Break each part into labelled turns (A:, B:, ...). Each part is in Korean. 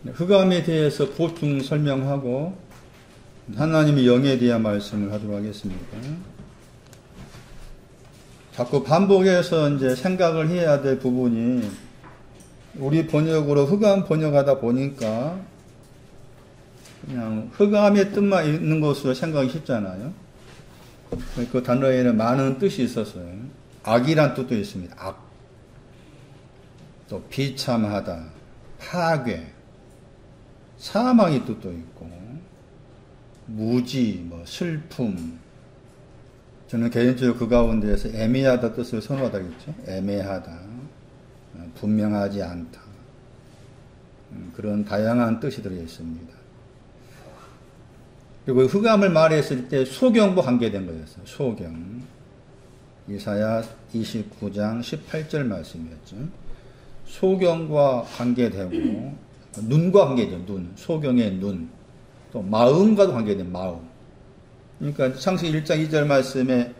A: 흑암에 대해서 보충 설명하고 하나님의 영에 대한 말씀을 하도록 하겠습니다. 자꾸 반복해서 이제 생각을 해야 될 부분이 우리 번역으로 흑암 번역하다 보니까 그냥 흑암의 뜻만 있는 것으로 생각이 쉽잖아요. 그 단어에는 많은 뜻이 있었어요. 악이란 뜻도 있습니다. 악. 또 비참하다, 파괴, 사망의 뜻도 있고, 무지, 슬픔. 저는 개인적으로 그 가운데에서 애매하다 뜻을 선호하다겠죠. 애매하다, 분명하지 않다. 그런 다양한 뜻이 들어 있습니다. 그리고 흑암을 말했을 때 소경과 관계된 거였어요. 소경. 이사야 29장 18절 말씀이었죠. 소경과 관계되고, 눈과 관계죠. 눈. 소경의 눈. 또 마음과도 관계된 마음. 그러니까 창세기 1장 2절 말씀에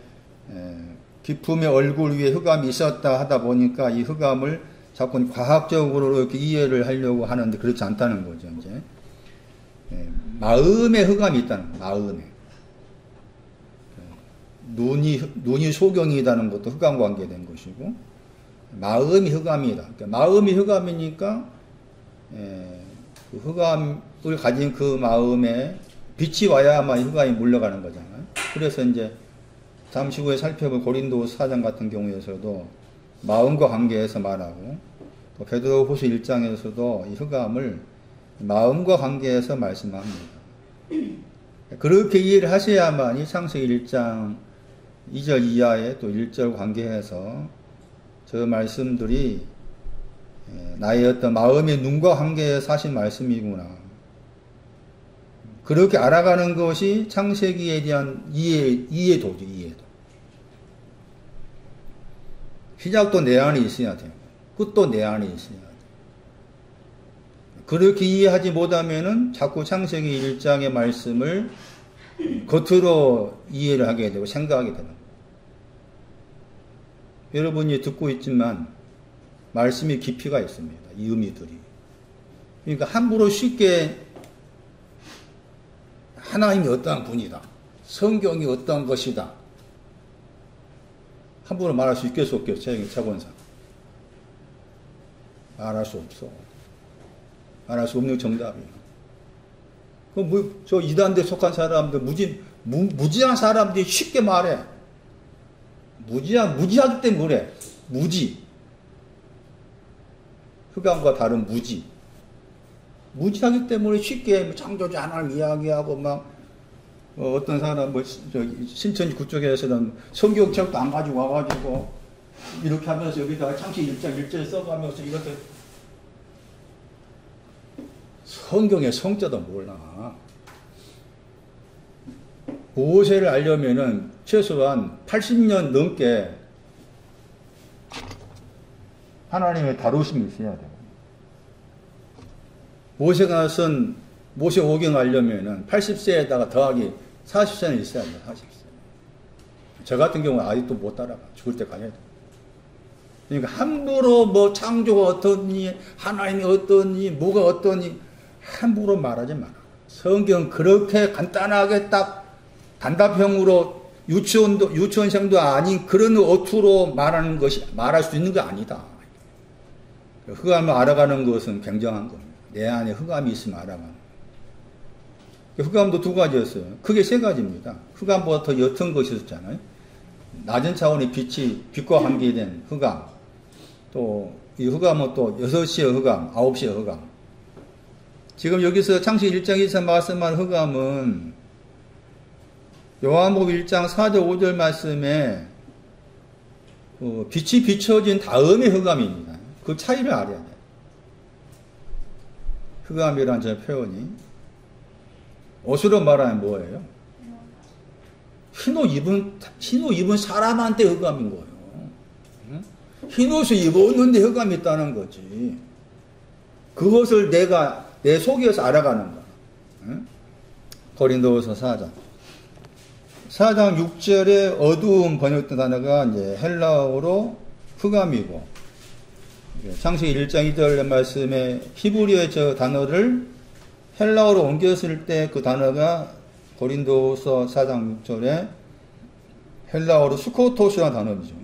A: 기품의 얼굴 위에 흑암이 있었다 하다 보니까 이 흑암을 자꾸 과학적으로 이렇게 이해를 하려고 하는데 그렇지 않다는 거죠. 이제 마음에 흑암이 있다는 거예요. 마음에. 눈이 소경이라는 것도 흑암과 관계된 것이고, 마음이 흑암이다. 그러니까 마음이 흑암이니까 그 흑암을 가진 그 마음에 빛이 와야만 흑암이 물러가는 거잖아요. 그래서 이제 잠시 후에 살펴볼 고린도후서 4장 같은 경우에서도 마음과 관계해서 말하고, 또 베드로후서 1장에서도 이 흑암을 마음과 관계해서 말씀합니다. 그렇게 이해를 하셔야만 이 창세기 1장 2절 이하에 또 1절 관계해서 저 말씀들이 나의 어떤 마음의 눈과 관계해서 하신 말씀이구나. 그렇게 알아가는 것이 창세기에 대한 이해도죠, 이해도. 시작도 내 안에 있어야 돼요. 끝도 내 안에 있어야 돼요. 그렇게 이해하지 못하면은 자꾸 창세기 1장의 말씀을 겉으로 이해를 하게 되고 생각하게 되는 거예요. 여러분이 듣고 있지만 말씀이 깊이가 있습니다. 이 의미들이. 그러니까 함부로 쉽게 하나님이 어떠한 분이다, 성경이 어떠한 것이다, 함부로 말할 수 있겠어 없겠어요? 차원상 말할 수 없어. 말할 수 없는 정답이야. 저 이단대 속한 사람들, 무지한 사람들이 쉽게 말해. 무지하기 때문에 그래. 무지. 흑암과 다른 무지. 무지하기 때문에 쉽게 창조주 하나님 이야기하고 어떤 사람 신천지 그쪽에서는 성경책도 안 가지고 와가지고 이렇게 하면서 여기다가 창세기 1장 1절 써가면서 이렇게 성경의 성자도 몰라. 모세를 알려면은 최소한 80년 넘게 하나님의 다루심이 있어야 돼요. 모세가 쓴 모세 오경 알려면은 80세에다가 더하기 40세는 있어야 돼요. 40세. 저 같은 경우는 아직도 못 따라가. 죽을 때까지 해도. 그러니까 함부로 창조가 어떠니, 하나님이 어떠니, 뭐가 어떠니, 함부로 말하지 마라. 성경 그렇게 간단하게 딱 단답형으로 유치원생도 아닌 그런 어투로 말할 수 있는 게 아니다. 흑암을 알아가는 것은 굉장한 겁니다. 내 안에 흑암이 있으면 알아가는 거예요. 흑암도 두 가지였어요. 크게 세 가지입니다. 흑암보다 더 옅은 것이 있었잖아요. 낮은 차원의 빛과 관계된 흑암. 또 이 흑암은 또 6시의 흑암, 9시의 흑암. 지금 여기서 창세기 1장에서 말씀한 흑암은 요한복음 1장 4절 5절 말씀에 빛이 비춰진 다음의 흑암입니다. 그 차이를 알아야 돼요. 흑암이라는 저 표현이 옷으로 말하면 뭐예요? 흰옷 입은 사람한테 흑암인 거예요. 흰옷을 입었는데 흑암이 있다는 거지. 그것을 내가 내 속에서 알아가는 거야. 고린도후서 4장 6절에 어두움 번역된 단어가 이제 헬라어로 흑암이고, 창세기 1장 2절 말씀에 히브리어의 저 단어를 헬라어로 옮겼을 때 그 단어가 고린도서 4장 6절에 헬라어로 수코토스라는 단어이죠.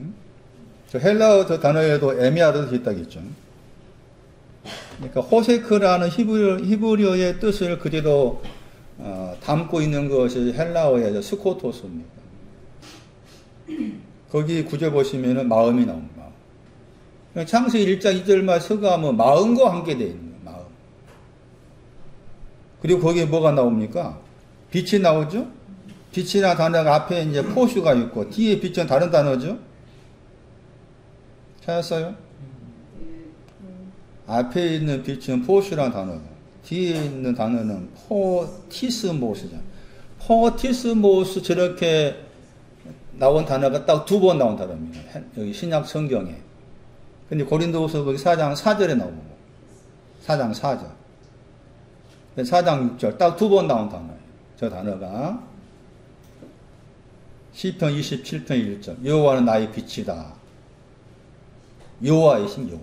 A: 저 헬라어 저 단어에도 에미아르도 있다겠죠. 그러니까 호세크라는 히브리어의 뜻을 그대로 담고 있는 것이 헬라어의 스코토스입니다. 거기 구절 보시면은 마음이 나옵니다. 창세기 1장 2절만 서가하면 마음과 함께 되어 있는 거예요. 마음. 그리고 거기에 뭐가 나옵니까? 빛이 나오죠? 빛이라는 단어가 앞에 이제 포슈가 있고 뒤에 빛은 다른 단어죠? 찾았어요? 앞에 있는 빛은 포슈라는 단어고 뒤에 있는 단어는 포티스모스죠. 포티스모스 저렇게 나온 단어가 딱 2번 나온 단어입니다. 여기 신약 성경에. 근데 고린도후서 거기 4장 4절에 나오고 4장 4절 4장 6절 딱 2번 나온 단어예요. 저 단어가 시편 27편 1절 여호와는 나의 빛이다. 여호와의 신 여호와.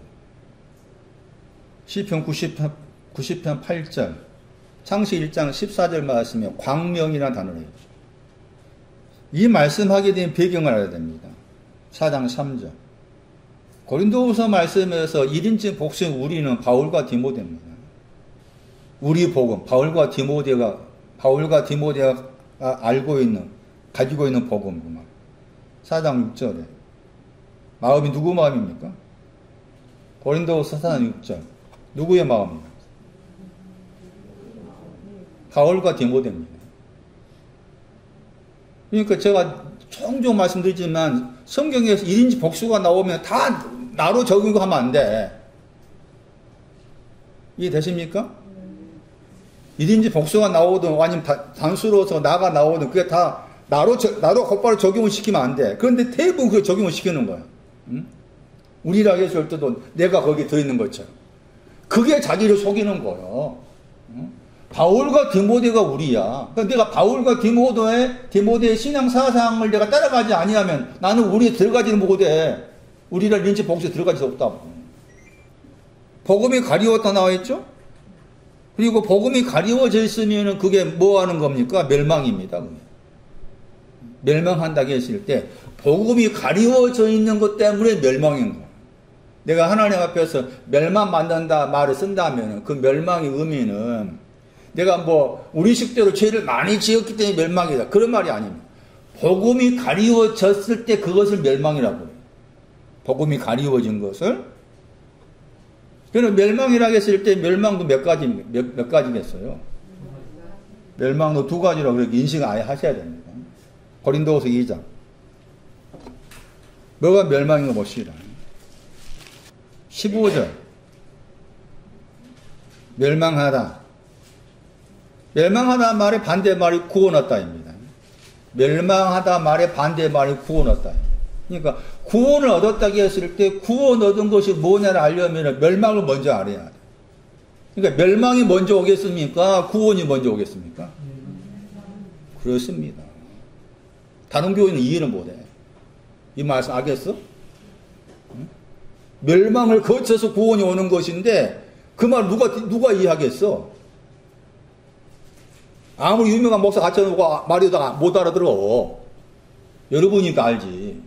A: 시편 90편 8절 창세기 1장 14절 말씀에 광명이라는 단어를 했죠. 이 말씀하게 된 배경을 알아야 됩니다. 4장 3절 고린도후서 말씀에서 1인칭 복수인 우리는 바울과 디모데입니다. 우리 복음, 바울과 디모데가 알고 있는, 가지고 있는 복음. 4장 6절에. 마음이 누구 마음입니까? 고린도후서 4장 6절. 누구의 마음입니까? 바울과 디모데입니다. 그러니까 제가 종종 말씀드리지만 성경에서 1인칭 복수가 나오면 다 나로 적용하면 안 돼. 이해되십니까? 1인칭 복수가 나오든 아니면 단수로서 나가 나오든 그게 다 나로 곧바로 적용을 시키면 안 돼. 그런데 대부분 그걸 적용을 시키는 거야. 응? 우리라 했을 때도 내가 거기에 들어있는 것처럼. 그게 자기를 속이는 거예요. 응? 바울과 디모데가 우리야. 그러니까 내가 바울과 디모데의 신앙 사상을 내가 따라가지 아니하면 나는 우리에 들어가지는 못해. 우리라 린치 복수에 들어갈 수 없다고. 복음이 가리웠다 나와있죠? 그리고 복음이 가리워져 있으면 그게 뭐 하는 겁니까? 멸망입니다. 그게. 멸망한다고 했을 때 복음이 가리워져 있는 것 때문에 멸망인 거예요. 내가 하나님 앞에서 멸망 만든다 말을 쓴다면 그 멸망의 의미는 내가 뭐 우리 식대로 죄를 많이 지었기 때문에 멸망이다. 그런 말이 아닙니다. 복음이 가리워졌을 때 그것을 멸망이라고 해요. 복음이 가리워진 것을. 그럼 멸망이라고 했을 때 멸망도 몇 가지겠어요? 멸망도 2가지라고 그렇게 인식을 아예 하셔야 됩니다. 고린도후서 2장. 뭐가 멸망인 거 봅시다. 15절. 멸망하다. 멸망하다 말의 반대말이 구원하다입니다. 멸망하다 말의 반대말이 구원하다. 그러니까 구원을 얻었다고 했을 때 구원 얻은 것이 뭐냐를 알려면 멸망을 먼저 알아야 돼. 그러니까 멸망이 먼저 오겠습니까? 구원이 먼저 오겠습니까? 그렇습니다. 다른 교회는 이해를 못해. 이 말씀 알겠어? 응? 멸망을 거쳐서 구원이 오는 것인데 그 말 누가 이해하겠어? 아무리 유명한 목사 갖춰놓고 말해도 못 알아들어. 여러분이니까 알지.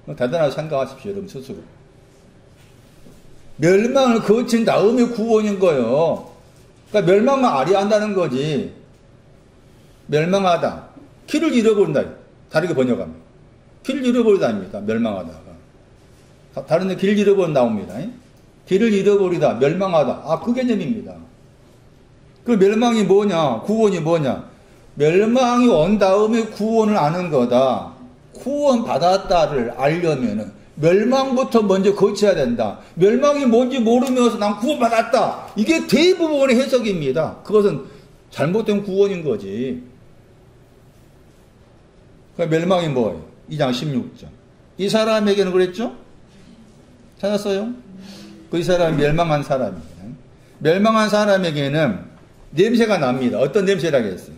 A: 대단하게 생각하십시오, 여러분 스스로. 멸망을 거친 다음에 구원인 거예요. 그러니까 멸망만 알아야 한다는 거지. 멸망하다. 길을 잃어버린다. 다르게 번역하면. 길을 잃어버리다입니다. 멸망하다가. 다른 데 길 잃어버린 나옵니다. 길을 잃어버리다. 멸망하다. 아, 그 개념입니다. 그 멸망이 뭐냐? 구원이 뭐냐? 멸망이 온 다음에 구원을 아는 거다. 구원 받았다를 알려면은 멸망부터 먼저 거쳐야 된다. 멸망이 뭔지 모르면서 난 구원 받았다. 이게 대부분의 해석입니다. 그것은 잘못된 구원인 거지. 그러니까 멸망이 뭐예요? 2장 16절. 이 사람에게는 그랬죠? 찾았어요? 그 이 사람이 멸망한 사람입니다. 멸망한 사람에게는 냄새가 납니다. 어떤 냄새라고 했어요?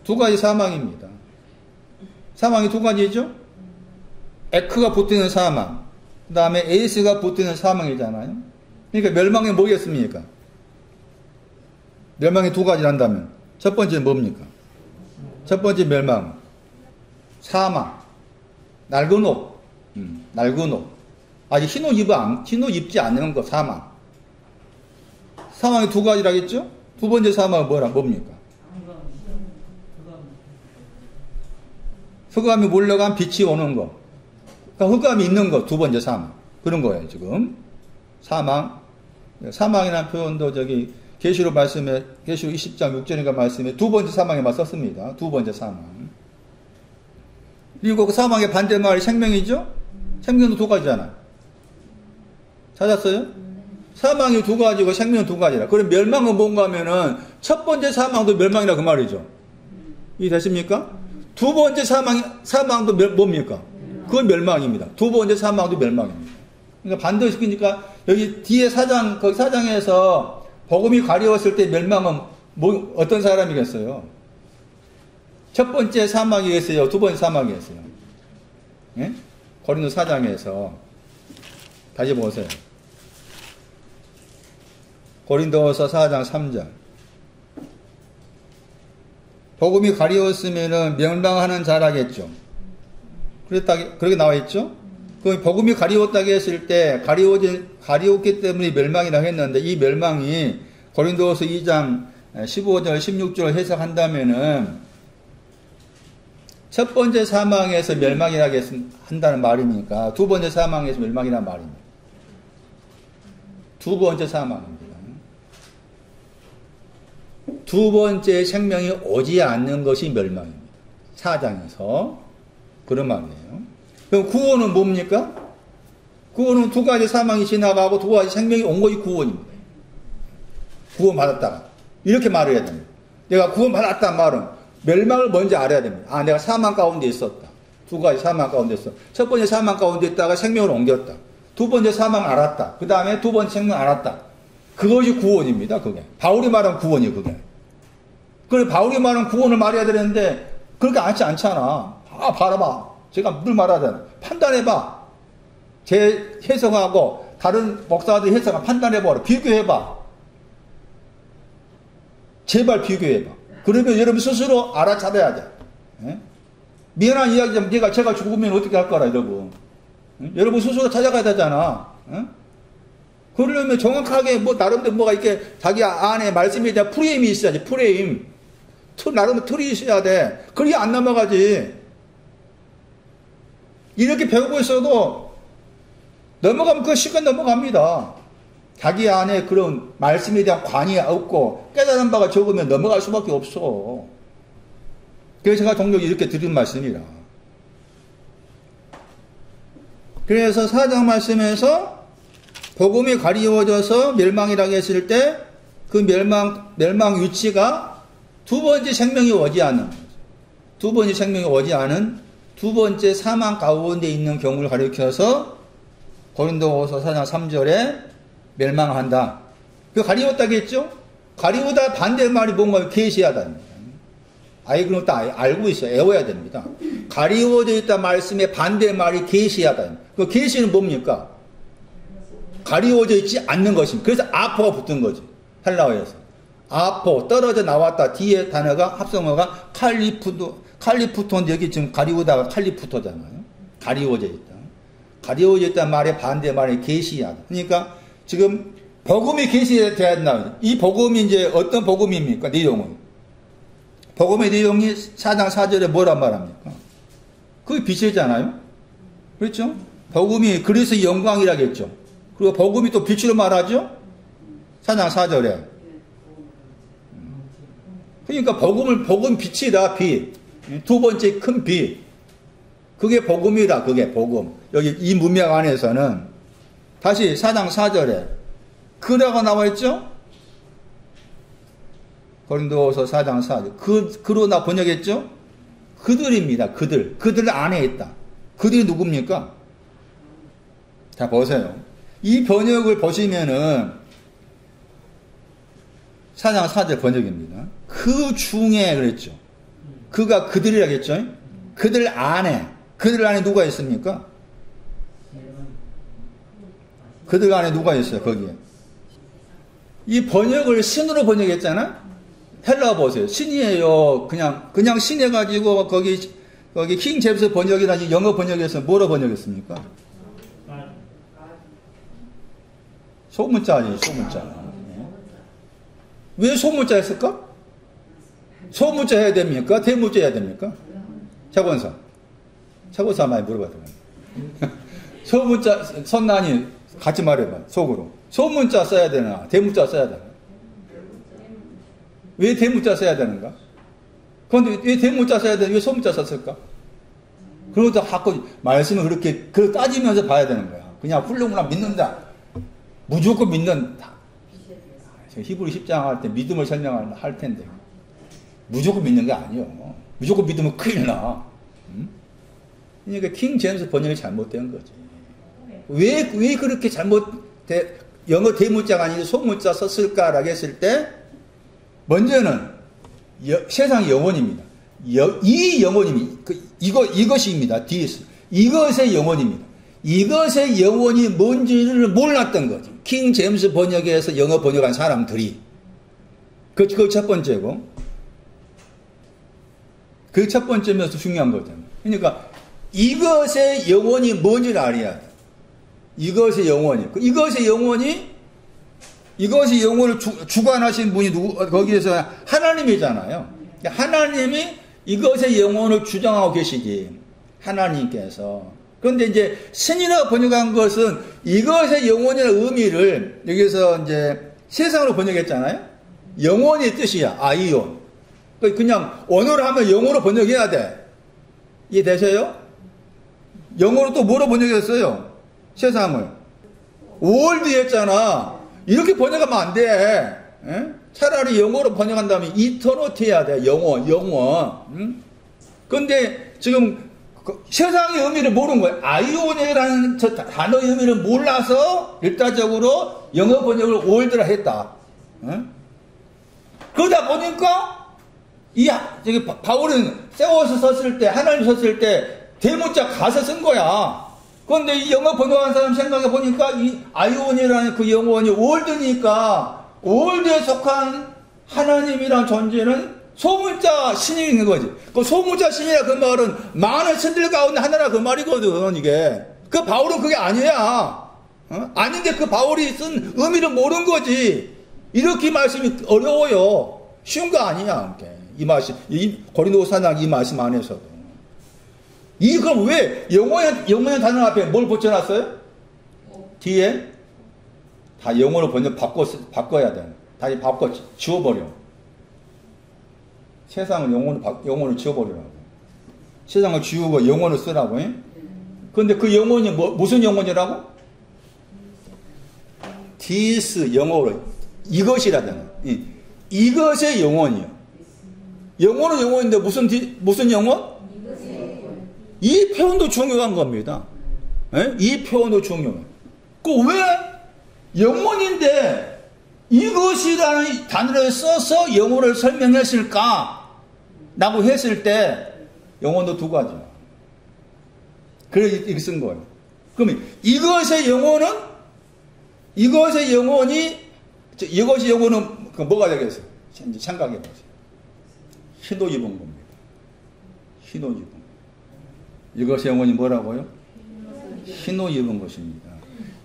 A: 2가지 사망입니다. 사망이 2가지죠? 에크가 붙는 사망. 그 다음에 에이스가 붙으면 사망이잖아요. 그러니까 멸망이 뭐겠습니까? 멸망이 두 가지란다면 첫 번째는 뭡니까? 첫 번째 멸망 사망 낡은 옷 낡은 옷 아직 흰 옷 입지 않는 거 사망 사망이 두 가지라겠죠? 두 번째 사망은 뭡니까? 흑암이 몰려간 빛이 오는 거 그러니까 흑암이 있는 거 두 번째 사망 그런 거예요 지금 사망 사망이라는 표현도 저기 계시록 말씀에 계시록 20장 6절인가 말씀에 두 번째 사망에만 썼습니다. 두 번째 사망. 그리고 그 사망의 반대말이 생명이죠? 생명도 두 가지잖아요. 찾았어요? 사망이 두 가지고 생명은 두 가지라. 그럼 멸망은 뭔가 하면은 첫 번째 사망도 멸망이라 그 말이죠. 이해되십니까? 두 번째 사망도 뭡니까? 그건 멸망입니다. 두 번째 사망도 멸망입니다. 그러니까 반드시 그러니까 여기 뒤에 거기 사장에서 복음이 가려웠을 때 멸망은 어떤 사람이겠어요? 첫 번째 사망이겠어요? 두 번째 사망이겠어요? 예? 고린도 4장에서 다시 보세요. 고린도서 4장 3절 복음이 가려웠으면은 멸망하는 자라겠죠. 그렇게 나와 있죠? 그 복음이 가리웠다고 했을 때 가리웠기 때문에 멸망이라고 했는데 이 멸망이 고린도서 2장 15절 16절 해석한다면은 첫 번째 사망에서 멸망이라고 한다는 말이니까 두 번째 사망에서 멸망이라는 말입니다. 두 번째 사망입니다. 두 번째 생명이 오지 않는 것이 멸망입니다. 4장에서 그런 말이에요. 그럼 구원은 뭡니까? 구원은 두 가지 사망이 지나가고 두 가지 생명이 온 것이 구원입니다. 구원 받았다가 이렇게 말을 해야 됩니다. 내가 구원 받았다는 말은 멸망을 먼저 알아야 됩니다. 아, 내가 사망 가운데 있었다. 두 가지 사망 가운데 있었다. 첫 번째 사망 가운데 있다가 생명을 옮겼다. 두 번째 사망 알았다. 그 다음에 두 번째 생명 알았다. 그것이 구원입니다. 그게 바울이 말한 구원이에요. 그게. 그래 바울이 말한 구원을 말해야 되는데 그렇게 않잖아. 바라봐. 제가 늘 말하잖아. 판단해봐. 제 해석하고 다른 목사들 해석하고 판단해봐라. 비교해봐. 제발 비교해봐. 그러면 여러분 스스로 알아차려야 돼. 예? 미안한 이야기지만 제가 죽으면 어떻게 할 거라 이러고. 예? 여러분 스스로 찾아가야 되잖아. 예? 그러려면 정확하게 나름대로 뭐가 이렇게 자기 안에 말씀에 대한 프레임이 있어야지. 프레임. 나름 틀이 있어야 돼. 그래야 안 넘어가지. 이렇게 배우고 있어도 넘어가면 그 시간 넘어갑니다. 자기 안에 그런 말씀에 대한 관이 없고 깨달은 바가 적으면 넘어갈 수밖에 없어. 그래서 제가 종종 이렇게 드린 말씀이라. 그래서 4장 말씀에서 복음이 가리워져서 멸망이라고 했을 때 그 멸망 위치가 두 번째 생명이 오지 않는 두 번째 생명이 오지 않은 두 번째 사망 가운데 있는 경우를 가리켜서 고린도후서 4장 3절에 멸망한다. 그 가리웠다겠죠? 가리우다 반대말이 뭔가 계시하다입니다. 그럼 딱 알고 있어요. 애워야 됩니다. 가리워져 있다 말씀의 반대말이 계시하다. 그 계시는 뭡니까? 가리워져 있지 않는 것입니다. 그래서 아포가 붙은 거죠. 헬라어에서. 아포, 떨어져 나왔다. 뒤에 단어가, 합성어가 칼리푸토인데 여기 지금 가리우다가 칼리푸토잖아요. 가리워져 있다. 가리워져 있다 말의 반대말이 계시하다. 그러니까 지금 복음이 계시해야 된다. 이 복음이 이제 어떤 복음입니까? 내용은. 복음의 내용이 4장 4절에 뭐란 말합니까? 그게 빛이잖아요. 그렇죠? 복음이 그리스도의 영광이라겠죠. 그리고 복음이 또 빛으로 말하죠? 4장 4절에. 그러니까 복음 빛이다, 빛. 두 번째 큰 빛. 그게 복음이다, 그게 복음. 여기 이 문맥 안에서는 다시 4장 4절에 그라가 나와 있죠? 고린도서 4장 4절. 그로 나 번역했죠? 그들입니다. 그들 안에 있다. 그들이 누굽니까? 자, 보세요. 이 번역을 보시면은 4장 4절 번역입니다. 그 중에 그랬죠. 그가 그들이라겠죠? 그들 안에 누가 있습니까? 그들 안에 누가 있어요, 거기에? 이 번역을 신으로 번역했잖아? 헬라 보세요. 신이에요. 그냥 신해가지고, 거기 킹 제임스 번역이나 영어 번역에서 뭐로 번역했습니까? 소문자 아니에요, 소문자. 왜 소문자 했을까? 소문자 해야 됩니까? 대문자 해야 됩니까? 차권사 많이 물어봤더니. 소문자, 선난이 같이 말해봐, 속으로. 소문자 써야 되나? 대문자 써야 되나? 왜 대문자 써야 되는가? 그런데 왜 대문자 써야 되나? 왜 소문자 썼을까? 그러다 자꾸 말씀을 그렇게 따지면서 봐야 되는 거야. 그냥 훌륭하나 믿는다. 무조건 믿는다. 히브리 10장 할 때 믿음을 설명할 텐데. 무조건 믿는 게 아니에요. 무조건 믿으면 큰일 나. 그러니까 킹 제임스 번역이 잘못된 거지. 왜 그렇게 영어 대문자가 아니고 소문자 썼을까라고 했을 때, 먼저는 세상 영혼입니다. 이 영혼입니다. 이것입니다. this. 이것의 영혼입니다. 이것의 영혼이 뭔지를 몰랐던 거죠. 킹 제임스 번역에서 영어 번역한 사람들이. 그 첫 번째고. 그 첫 번째면서 중요한 거잖아요. 그러니까 이것의 영혼이 뭔지를 알아야 돼. 이것의 영혼을 주관하신 분이 거기에서 하나님이잖아요. 하나님이 이것의 영혼을 주장하고 계시기. 하나님께서. 그런데 이제 신이라고 번역한 것은 이것의 영혼이라는 의미를 여기서 이제 세상으로 번역했잖아요. 영혼의 뜻이야. 아이온. 그냥 언어로 하면 영어로 번역해야 돼. 이해되세요? 영어로 또 뭐로 번역했어요? 세상을. 월드 했잖아. 이렇게 번역하면 안 돼. 에? 차라리 영어로 번역한다면 이터노티 해야 돼. 영원. 응? 근데 지금 세상의 의미를 모르는 거예요. 아이오네라는 저 단어의 의미를 몰라서 일차적으로 영어 번역을 월드라 했다. 응? 그러다 보니까 저기 바울은 세워서 썼을 때, 하나님 썼을 때 대문자 가서 쓴 거야. 그런데 이 영어 번역한 사람 생각해 보니까 이 아이오니라는 그 영혼이 월드니까 월드에 속한 하나님이란 존재는 소문자 신이 있는 거지. 그 소문자 신이라 그 말은 많은 신들 가운데 하나라 그 말이거든, 이게. 그 바울은 그게 아니야. 아닌데 그 바울이 쓴 의미를 모르는 거지. 이렇게 말씀이 어려워요. 쉬운 거 아니야, 이게. 이 고린도서 4장 이 말씀 안에서도. 그럼 왜 영원한 단어 앞에 뭘 붙여놨어요? 뒤에? 다 영어로 번역 바꿔야 돼. 다시 지워버려. 세상을 영혼을 지워버리라고. 세상을 지우고 영혼을 쓰라고. 그런데 그 영혼이 무슨 영혼이라고? this 영어로 이것이라잖아. 이것의 영혼이요. 영혼은 영혼인데 무슨 영혼? 이 표현도 중요한 겁니다. 이 표현도 중요해. 왜 영혼인데 이것이라는 단어를 써서 영혼을 설명했을까? 라고 했을 때 영혼도 두 가지야. 그래서 이렇게 쓴 거예요. 그러면 이것의 영혼은 이것의 영혼은 뭐가 되겠어요? 이제 생각해 보세요. 흰옷 입은 겁니다. 흰옷 입은 거. 이것의 영혼이 뭐라고요? 흰옷 입은 것입니다.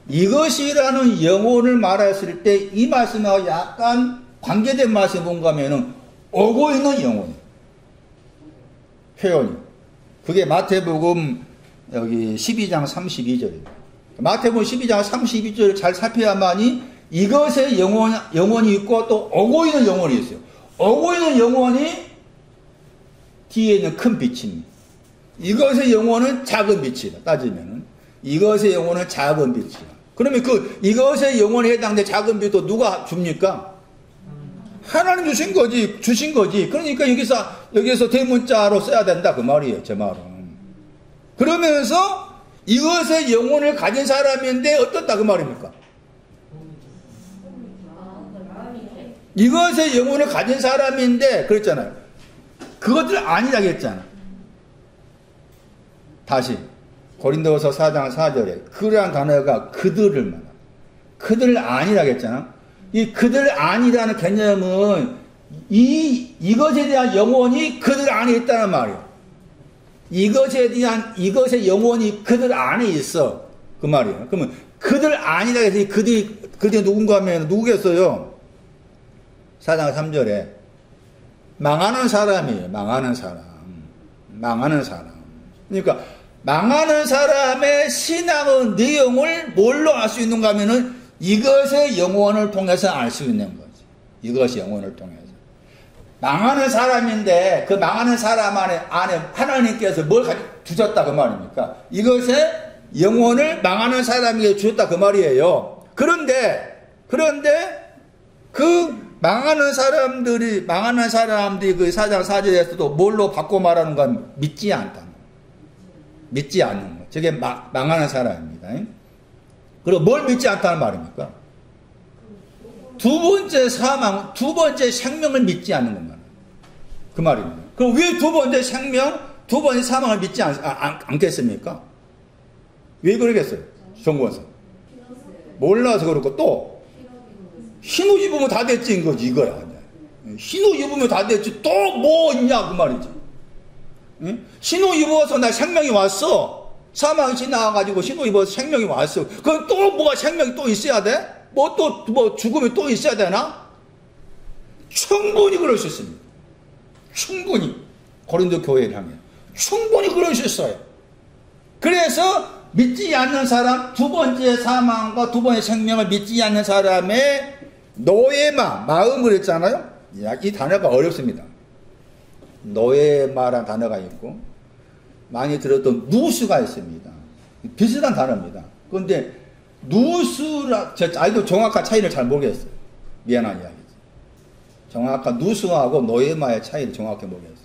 A: 이것이라는 영혼을 말했을 때 이 말씀하고 약간 관계된 말씀이 뭔가 하면은 오고 있는 영혼. 표현이. 그게 마태복음 여기 12장 32절입니다. 마태복음 12장 32절을 잘 살펴야만이 이것의 영혼이 있고 또 오고 있는 영혼이 있어요. 오고 있는 영혼이 뒤에 있는 큰 빛입니다. 이것의 영혼은 작은 빛이다. 따지면은 이것의 영혼은 작은 빛이다. 그러면 이것의 영혼에 해당된 작은 빛도 누가 줍니까? 하나님 주신 거지. 그러니까 여기서 대문자로 써야 된다. 그 말이에요. 제 말은. 그러면서 이것의 영혼을 가진 사람인데 어떻다. 그 말입니까? 이것의 영혼을 가진 사람인데 그랬잖아요. 그것들 아니라고 했잖아. 다시 고린도서 4장 4절에 그러한 단어가 그들을 말합니다. 그들 아니라고 했잖아. 이 그들 아니라는 개념은 이것에 대한 영혼이 그들 안에 있다는 말이에요. 이것의 영혼이 그들 안에 있어. 그 말이에요. 그러면 그들 아니라 해서 그들이 누군가 하면 누구겠어요? 4장 3절에 망하는 사람이에요. 망하는 사람. 그러니까 망하는 사람의 신앙의 내용을 뭘로 알 수 있는가 하면은 이것의 영혼을 통해서 알 수 있는 거지. 이것이 영혼을 통해서. 망하는 사람인데 그 망하는 사람 안에 하나님께서 뭘 주셨다 그 말입니까? 이것의 영혼을 망하는 사람에게 주셨다 그 말이에요. 그런데 그 망하는 사람들이 그 4장 4절에서도 뭘로 바꿔 말하는 건 믿지 않다. 믿지 않는 거. 저게 망하는 사람입니다. 그리고 뭘 믿지 않다는 말입니까? 두 번째 사망, 두 번째 생명을 믿지 않는 것만. 그 말입니다. 그럼 왜 두 번째 생명, 두 번째 사망을 믿지 않겠습니까? 왜 그러겠어요? 정권사. 몰라서 그렇고 또 흰옷 입으면 다 됐지 이거야. 흰옷 입으면 다 됐지 또 뭐 있냐 그 말이지. 응? 흰옷 입어서 나 생명이 왔어. 사망이 지나가가지고 흰옷 입어서 생명이 왔어. 그럼 또 뭐가 생명이 또 있어야 돼? 뭐 죽음이 또 있어야 되나? 충분히 그럴 수 있습니다. 충분히 고린도 교회를 향해 충분히 그럴 수 있어요. 그래서 믿지 않는 사람, 두 번째 사망과 두 번째 생명을 믿지 않는 사람의 노예마, 마음을 했잖아요. 이 단어가 어렵습니다. 노예마라는 단어가 있고 많이 들었던 누수가 있습니다. 비슷한 단어입니다. 그런데 누수라, 아이도 정확한 차이를 잘 모르겠어요. 미안한 이야기지. 정확한 누수하고 노예마의 차이를 정확히 모르겠어요.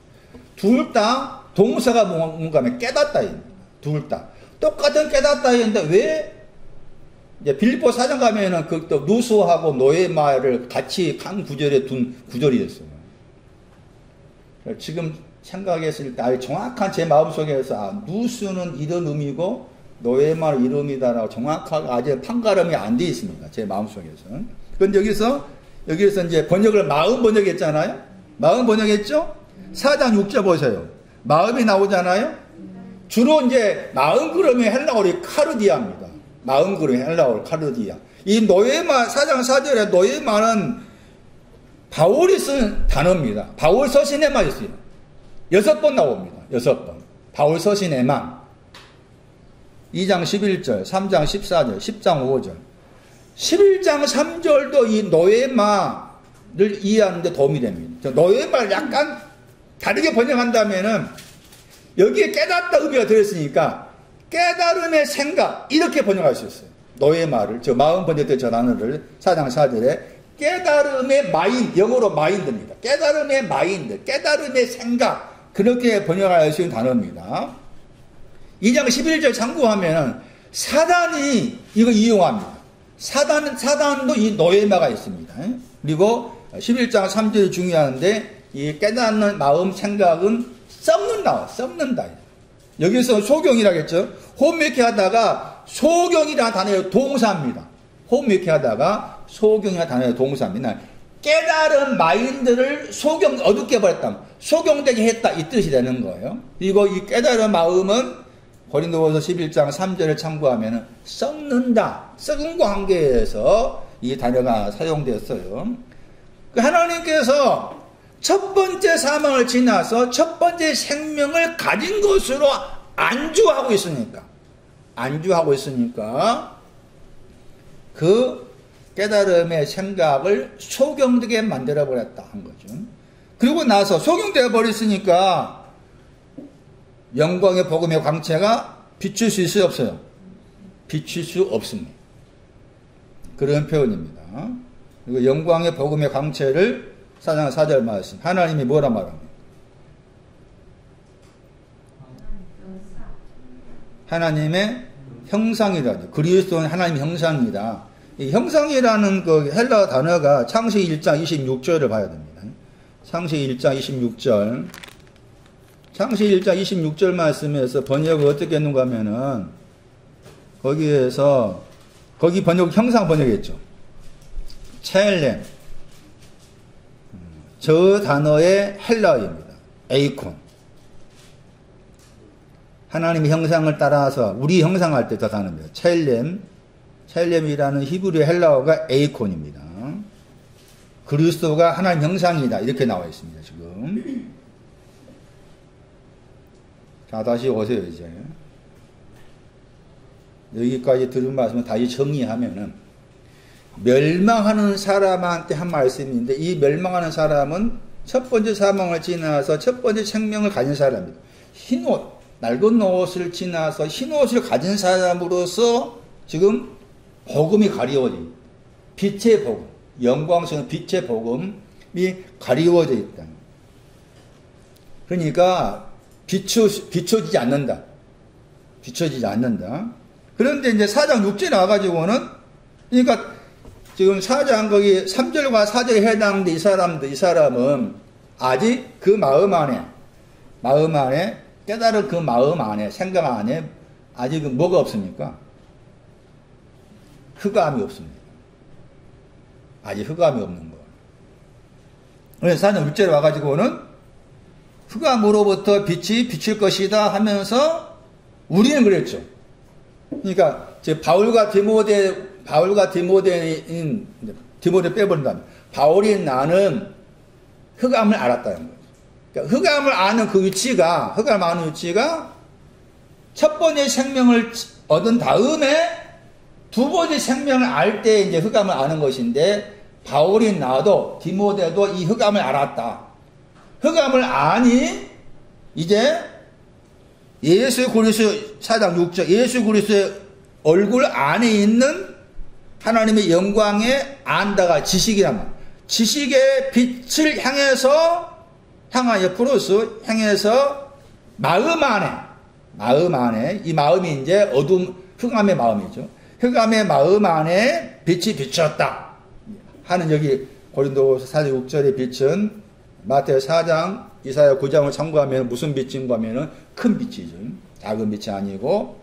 A: 둘 다 동사가 뭔가 하면 깨닫다입니다. 둘 다. 똑같은 깨닫다인데 왜 이제 빌립보 4장 가면은 그 또 누수하고 노예마를 같이 한 구절에 둔 구절이었어요. 지금 생각했을 때 아주 정확한 제 마음속에서 누수는 이런 의미고 노예마는 이런 의미다라고 정확하게 아직 판가름이 안 돼 있습니다. 제 마음속에서. 그런데 여기서 이제 번역을 마음 번역했잖아요. 마음 번역했죠? 4장 6절 보세요. 마음이 나오잖아요. 주로 이제 마음 그름의 헬라어로 카르디아입니다. 마음 그름의 헬라어로 카르디아. 이 노예마 4장 4절에 노예마는 바울이 쓴 단어입니다. 바울 서신에만 있어요. 6번 나옵니다. 6번. 바울 서신에만. 2장 11절, 3장 14절, 10장 5절. 11장 3절도 이 노예마를 이해하는 데 도움이 됩니다. 노예마를 약간 다르게 번역한다면은 여기에 깨닫다 의미가 들었으니까 깨달음의 생각 이렇게 번역할 수 있어요. 노예마를 저 마음 번역된 저 단어를 4장 4절에 깨달음의 마인드, 영어로 마인드입니다. 깨달음의 마인드, 깨달음의 생각 그렇게 번역할 수 있는 단어입니다. 2장 11절 참고하면 사단이 이거 이용합니다. 사단도 이 노예마가 있습니다. 그리고 11장 3절이 중요한데 이 깨닫는 마음 생각은 썩는다. 여기서 소경이라고 했죠. 홈메이키 하다가 소경이라는 단어의 동사입니다. 홈메이키 하다가 소경이라는 단어의 동사입니다. 깨달은 마인드를 어둡게 버렸다. 소경되게 했다. 이 뜻이 되는 거예요. 그리고 이 깨달은 마음은 고린도후서 11장 3절을 참고하면 썩는다. 썩은 관계에서 이 단어가 사용되었어요. 하나님께서 첫 번째 사망을 지나서 첫 번째 생명을 가진 것으로 안주하고 있으니까 그 깨달음의 생각을 소경되게 만들어버렸다 한 거죠. 그리고 나서 소경되어 버렸으니까 영광의 복음의 광채가 비출 수 있어요, 없어요? 비출 수 없습니다. 그런 표현입니다. 그리고 영광의 복음의 광채를 4장 4절 말씀. 하나님이 뭐라 말합니까? 하나님의 형상이라죠. 그리스도는 하나님의 형상이다. 이 형상이라는 그 헬라 단어가 창세기 1장 26절을 봐야 됩니다. 창세기 1장 26절. 창세기 1장 26절 말씀에서 번역을 어떻게 했는가 하면은 거기에서 거기 형상 번역했죠. 첼렘. 저 단어의 헬라어입니다. 에이콘. 하나님의 형상을 따라서 우리 형상할 때 저 단어입니다. 첼렘이라는 히브리 헬라어가 에이콘입니다. 그리스도가 하나님 형상이다. 이렇게 나와 있습니다. 지금. 자, 다시 오세요, 이제. 여기까지 들은 말씀을 다시 정리하면은, 멸망하는 사람한테 한 말씀인데, 이 멸망하는 사람은 첫 번째 사망을 지나서 첫 번째 생명을 가진 사람입니다. 흰 옷, 낡은 옷을 지나서 흰 옷을 가진 사람으로서 지금 복음이 가리워진, 빛의 복음, 영광스러운 빛의 복음이 가리워져 있다. 그러니까 비춰지지 않는다. 비춰지지 않는다. 그런데 이제 4장 6절에 나와가지고는, 그러니까 지금 4장 거기 3절과 4절에 해당된 이 사람은 아직 그 마음 안에, 깨달은 그 마음 안에, 생각 안에 아직 뭐가 없습니까? 흑암이 없습니다. 아직 흑암이 없는 거. 그래서 4장 6절에 와가지고는 흑암으로부터 빛이 비칠 것이다 하면서 우리는 그랬죠. 그러니까 바울과 디모데인 디모데 빼버린다면 바울이 나는 흑암을 알았다는 거죠. 그러니까 흑암을 아는 위치가 첫 번째 생명을 얻은 다음에 두 번째 생명을 알 때 이제 흑암을 아는 것인데, 바울이 나도 디모데도 이 흑암을 알았다. 흑암을 아니 이제 예수 그리스도 4장 6절 예수 그리스도의 얼굴 안에 있는 하나님의 영광에 안다가 지식이란 말. 지식의 빛을 향하여 프로스 향해서 마음 안에 이 마음이 이제 흑암의 마음이죠. 흑암의 마음 안에 빛이 비쳤다 하는 여기 고린도서 4장 6절의 빛은 마태오 4장 이사야 9장을 참고하면 무슨 빛인가 하면은 큰 빛이죠. 작은 빛이 아니고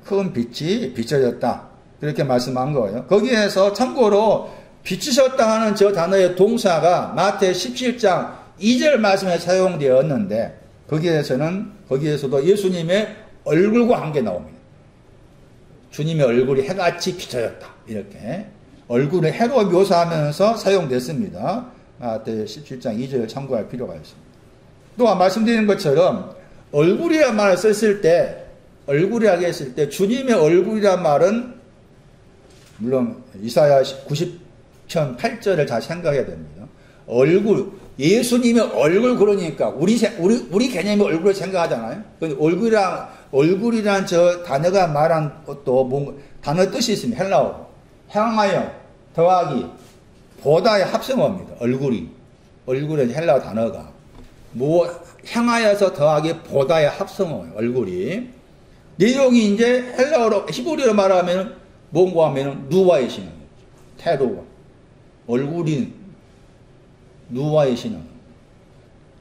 A: 큰 빛이 비춰졌다. 그렇게 말씀한 거예요. 거기에서 참고로 비추셨다 하는 저 단어의 동사가 마태 17장 2절 말씀에 사용되었는데, 거기에서도 예수님의 얼굴과 함께 나옵니다. 주님의 얼굴이 해같이 비춰졌다. 이렇게 얼굴을 해로 묘사하면서 사용됐습니다. 마태 17장 2절을 참고할 필요가 있습니다. 또한 말씀드린 것처럼 얼굴이란 말을 썼을 때, 얼굴이라고 했을 때 주님의 얼굴이란 말은 물론 이사야 90편 8절을 잘 생각해야 됩니다. 얼굴, 예수님의 얼굴, 그러니까 우리 개념의 얼굴을 생각하잖아요. 얼굴이란 저 단어가 말한 것도 단어 뜻이 있습니다. 헬라어. 향하여, 더하기, 보다의 합성어입니다. 얼굴은 헬라어 단어가. 향하여서 더하기 보다의 합성어예요. 얼굴이. 내용이 이제 헬라어로, 히브리어로 말하면 뭔가 하면 누와의 신앙. 태도와. 얼굴이 누와의 신앙.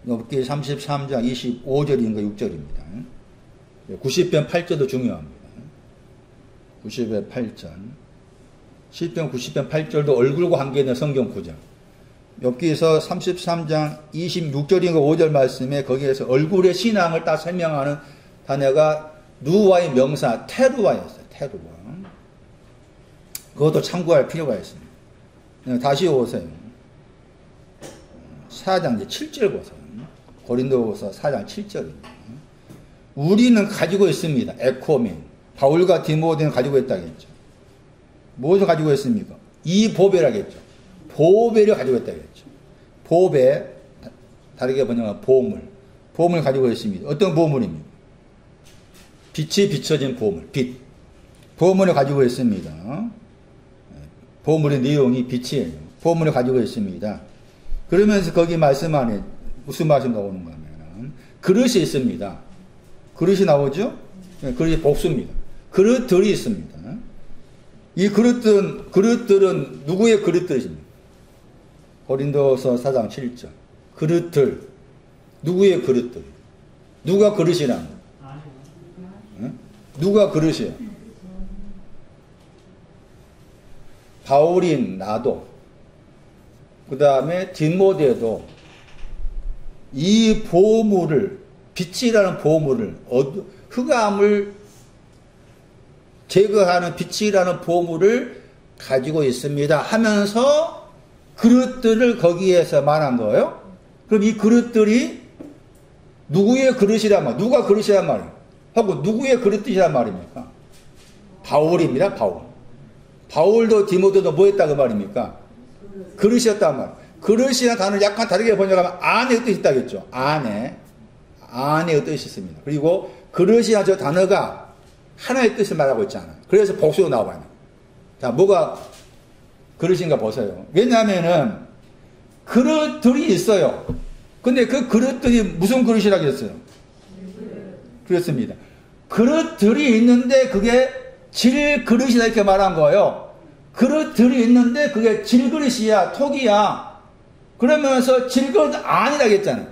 A: 여기 33장 25절인가 6절입니다. 90편 8절도 중요합니다. 90편 8절. 시편 90편 8절도 얼굴과 관계있는 성경 구절. 여기에서 33장 26절인가 5절 말씀에 거기에서 얼굴의 신앙을 딱 설명하는 단어가 누와의 명사 테루와였어요. 테루와. 그것도 참고할 필요가 있습니다. 다시 오세요. 4장 7절 보세요. 고린도후서 4장 7절입니다. 우리는 가지고 있습니다. 에코민. 바울과 디모데는 가지고 있다겠죠. 무엇을 가지고 있습니까? 이 보배라겠죠. 보배를 가지고 있다겠죠. 보배, 다르게 번역하면 보물. 보물을 가지고 있습니다. 어떤 보물입니까? 빛이 비춰진 보물, 빛. 보물을 가지고 있습니다. 보물의 내용이 빛이에요. 보물을 가지고 있습니다. 그러면서 거기 말씀 안에 무슨 말씀 나오는가 하면 그릇이 있습니다. 그릇이 나오죠? 그릇이 복수입니다. 그릇들이 있습니다. 이 그릇들은 누구의 그릇들입니까? 고린도서 4장 7절. 그릇들. 누구의 그릇들? 누가 그릇이란 거예요? 누가 그릇이에요? 바울인 나도, 그 다음에 디모데도 이 보물을, 빛이라는 보물을, 흑암을 제거하는 빛이라는 보물을 가지고 있습니다 하면서 그릇들을 거기에서 말한 거예요. 그럼 이 그릇들이 누구의 그릇이란 말, 누가 그릇이란 말이에요? 하고 누구의 그릇이란 말입니까? 바울입니다, 바울. 바울도 디모데도 뭐 했다 그 말입니까? 그릇이었단 말이에요. 그릇이라는 단어를 약간 다르게 번역하면 안의 뜻이 있다겠죠. 안의 뜻이 있습니다. 그리고 그릇이라는 저 단어가 하나의 뜻을 말하고 있잖아요. 그래서 복수로 나와요. 자, 뭐가 그릇인가 보세요. 왜냐하면은 그릇들이 있어요. 근데 그 그릇들이 무슨 그릇이라 그랬어요? 그렇습니다. 그릇들이 있는데 그게 질그릇이다 이렇게 말한 거예요. 그릇들이 있는데 그게 질그릇이야, 톡이야. 그러면서 질그릇 안이라 했잖아요.